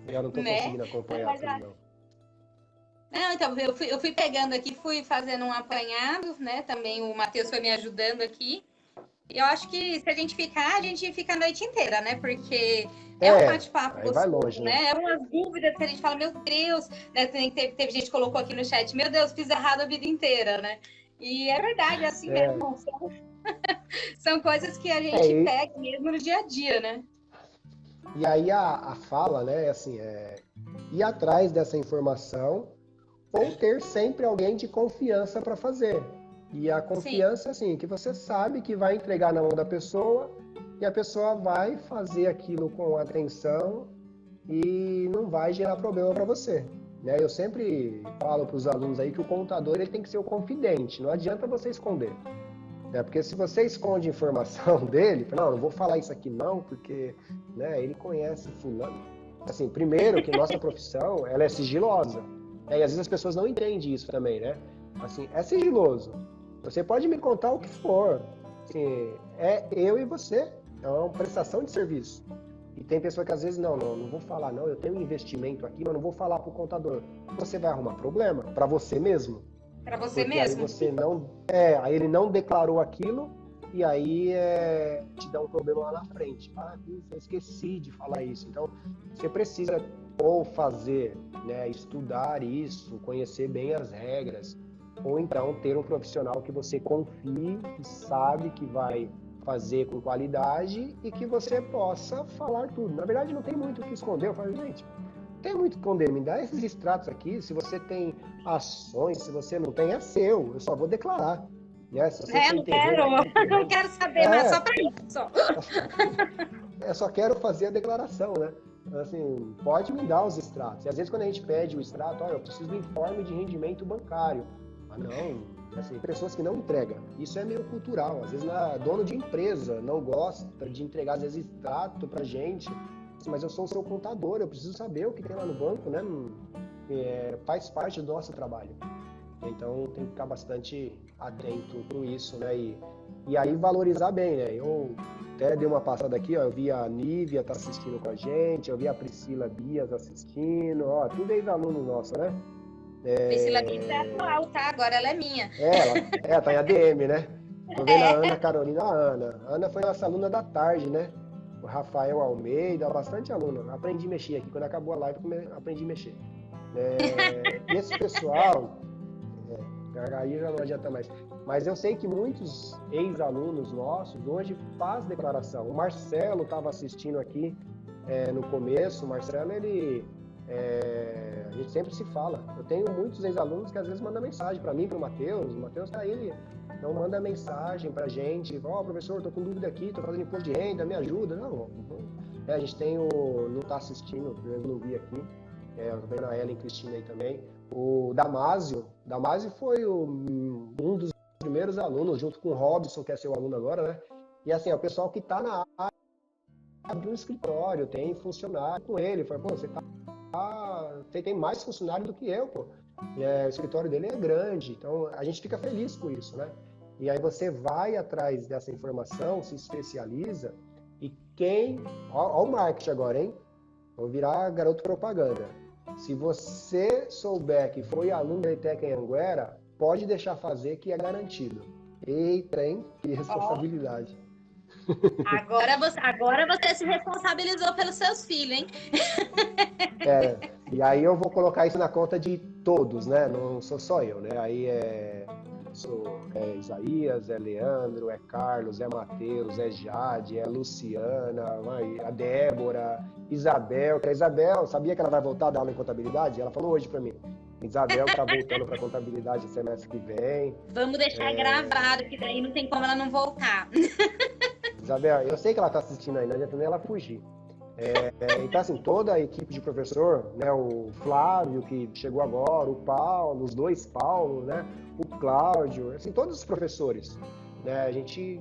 Eu não tô conseguindo acompanhar tudo, não. Não, então, eu fui pegando aqui, fui fazendo um apanhado, né? Também o Matheus foi me ajudando aqui. E eu acho que se a gente fica a noite inteira, né? Porque é um bate-papo gostoso, longe, né? É umas dúvidas que a gente fala, meu Deus, né? Teve gente que colocou aqui no chat, meu Deus, fiz errado a vida inteira, né? E é verdade, é assim mesmo. São coisas que a gente pega mesmo no dia a dia, né? E aí a fala, né, assim, ir atrás dessa informação ou ter sempre alguém de confiança para fazer. E a confiança, assim, que você sabe que vai entregar na mão da pessoa e a pessoa vai fazer aquilo com atenção e não vai gerar problema para você. Né? Eu sempre falo para os alunos aí que o contador ele tem que ser o confidente, não adianta você esconder. Porque se você esconde informação dele, não vou falar isso aqui não, porque né, ele conhece fulano. Assim, primeiro que nossa profissão ela é sigilosa. E às vezes as pessoas não entendem isso também, né? Assim, é sigiloso. Você pode me contar o que for. Assim, é eu e você. É uma prestação de serviço. E tem pessoa que às vezes, não vou falar, não, eu tenho um investimento aqui, mas não vou falar para o contador. Você vai arrumar problema para você mesmo. Para você porque mesmo. Aí você não, aí ele não declarou aquilo e aí te dá um problema lá na frente. Eu esqueci de falar isso. Então, você precisa ou fazer, né, estudar isso, conhecer bem as regras, ou então ter um profissional que você confie e sabe que vai fazer com qualidade e que você possa falar tudo. Na verdade, não tem muito o que esconder. Eu falo, gente, não tem muito o que esconder. Me dá esses extratos aqui. Se você tem ações, se você não tem, é seu. Eu só vou declarar. Né? Se você não quero saber, mas só para isso. Eu só quero fazer a declaração, né? Assim, pode me dar os extratos. E às vezes quando a gente pede o extrato, eu preciso do informe de rendimento bancário. Não, assim, pessoas que não entregam. Isso é meio cultural. Às vezes, dono de empresa não gosta de entregar, às vezes, extrato pra gente. Mas eu sou o seu contador, eu preciso saber o que tem lá no banco, né? Faz parte do nosso trabalho. Então, tem que ficar bastante atento com isso, né? E aí, valorizar bem, né? Eu até dei uma passada aqui, ó, eu vi a Nívia tá assistindo com a gente, eu vi a Priscila Bias assistindo, ó, tudo ex-aluno nosso, né? Priscila Bias é atual, tá? Agora ela é minha. Ela tá em ADM, né? Tô vendo a Ana Carolina. A Ana foi nossa aluna da tarde, né? O Rafael Almeida, bastante aluno. Aprendi a mexer aqui. Quando acabou a live, aprendi a mexer. E esse pessoal, aí já não adianta mais. Mas eu sei que muitos ex-alunos nossos hoje fazem declaração. O Marcelo estava assistindo aqui no começo. O Marcelo, a gente sempre se fala. Eu tenho muitos ex-alunos que às vezes mandam mensagem para mim, para o Matheus. O Matheus tá aí, então manda mensagem para a gente. Professor, tô com dúvida aqui, tô fazendo imposto de renda, me ajuda. Não, a gente tem não tá assistindo, eu não vi aqui. Tô vendo a Ellen Cristina aí também. O Damásio foi um dos primeiros alunos, junto com o Robson, que é seu aluno agora, né? E assim, o pessoal que tá na área, abre um escritório, tem funcionário com ele. Fala, você tem mais funcionário do que eu, pô. O escritório dele é grande, então a gente fica feliz com isso, né? E aí você vai atrás dessa informação, se especializa e ó o marketing agora, hein? Vou virar garoto propaganda. Se você souber que foi aluno da ETEC em Anguera, pode deixar fazer que é garantido. Eita, hein? Que responsabilidade. Agora você se responsabilizou pelos seus filhos, hein? E aí eu vou colocar isso na conta de todos, né? Não sou só eu, né? Aí é Isaías, é Leandro, é Carlos, é Matheus, é Jade, é Luciana, a Débora, Isabel. Que a Isabel, sabia que ela vai voltar a dar aula em contabilidade? Ela falou hoje para mim. Isabel está voltando para contabilidade semestre que vem. Vamos deixar gravado, que daí não tem como ela não voltar. Isabel, eu sei que ela está assistindo aí, não adianta nem ela fugir. Então, assim, toda a equipe de professor, né, o Flávio, que chegou agora, o Paulo, os dois Paulo, né, o Cláudio, assim, todos os professores, né, a gente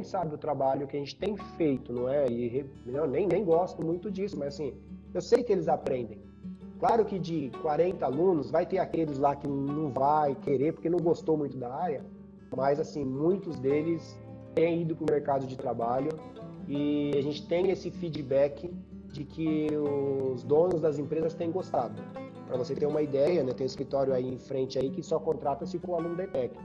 sabe o trabalho que a gente tem feito, não é? E eu nem gosto muito disso, mas assim, eu sei que eles aprendem. Claro que de 40 alunos, vai ter aqueles lá que não vai querer, porque não gostou muito da área, mas assim, muitos deles têm ido para o mercado de trabalho, e a gente tem esse feedback de que os donos das empresas têm gostado. Para você ter uma ideia, né, tem um escritório aí em frente aí que só contrata se for aluno da ETEC.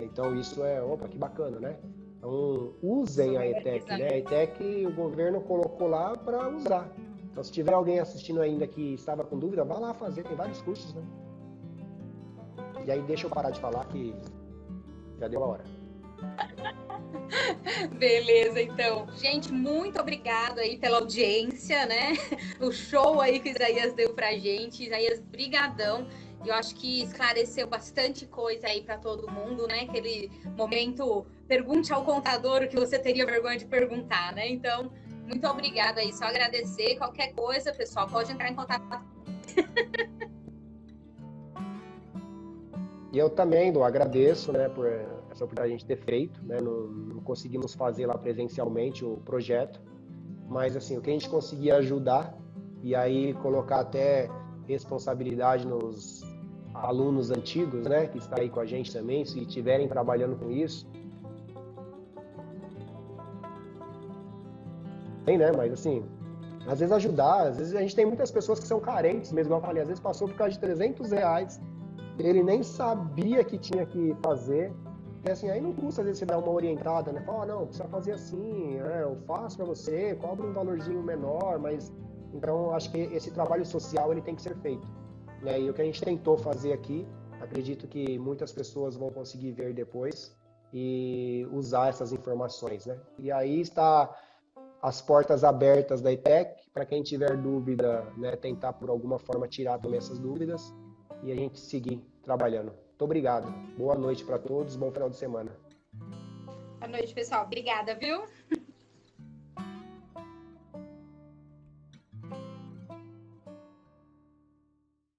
Então isso opa, que bacana, né? Então usem a ETEC, né? A ETEC o governo colocou lá para usar. Então se tiver alguém assistindo ainda que estava com dúvida, vá lá fazer, tem vários cursos, né? E aí deixa eu parar de falar que já deu a hora. Beleza, então. Gente, muito obrigado aí pela audiência, né? O show aí que o Isaías deu pra gente. Isaías, brigadão. Eu acho que esclareceu bastante coisa aí para todo mundo, né? Aquele momento, pergunte ao contador o que você teria vergonha de perguntar, né? Então, muito obrigada aí. Só agradecer. Qualquer coisa, pessoal, pode entrar em contato. E eu também agradeço, né, por essa oportunidade de a gente ter feito, né, não conseguimos fazer lá presencialmente o projeto, mas assim, o que a gente conseguia ajudar e aí colocar até responsabilidade nos alunos antigos, né, que está aí com a gente também, se estiverem trabalhando com isso. Tem, né, mas assim, às vezes ajudar, às vezes a gente tem muitas pessoas que são carentes, mesmo eu falei, às vezes passou por causa de R$300, ele nem sabia que tinha que fazer. E assim, aí não custa, às vezes, você dar uma orientada, né? Fala, não, precisa fazer assim, eu faço para você, cobra um valorzinho menor, mas... Então, acho que esse trabalho social, ele tem que ser feito, né? E o que a gente tentou fazer aqui, acredito que muitas pessoas vão conseguir ver depois e usar essas informações, né? E aí está as portas abertas da ETEC, para quem tiver dúvida, né, tentar por alguma forma tirar também essas dúvidas, e a gente seguir trabalhando. Muito obrigado. Boa noite para todos, bom final de semana. Boa noite, pessoal. Obrigada, viu?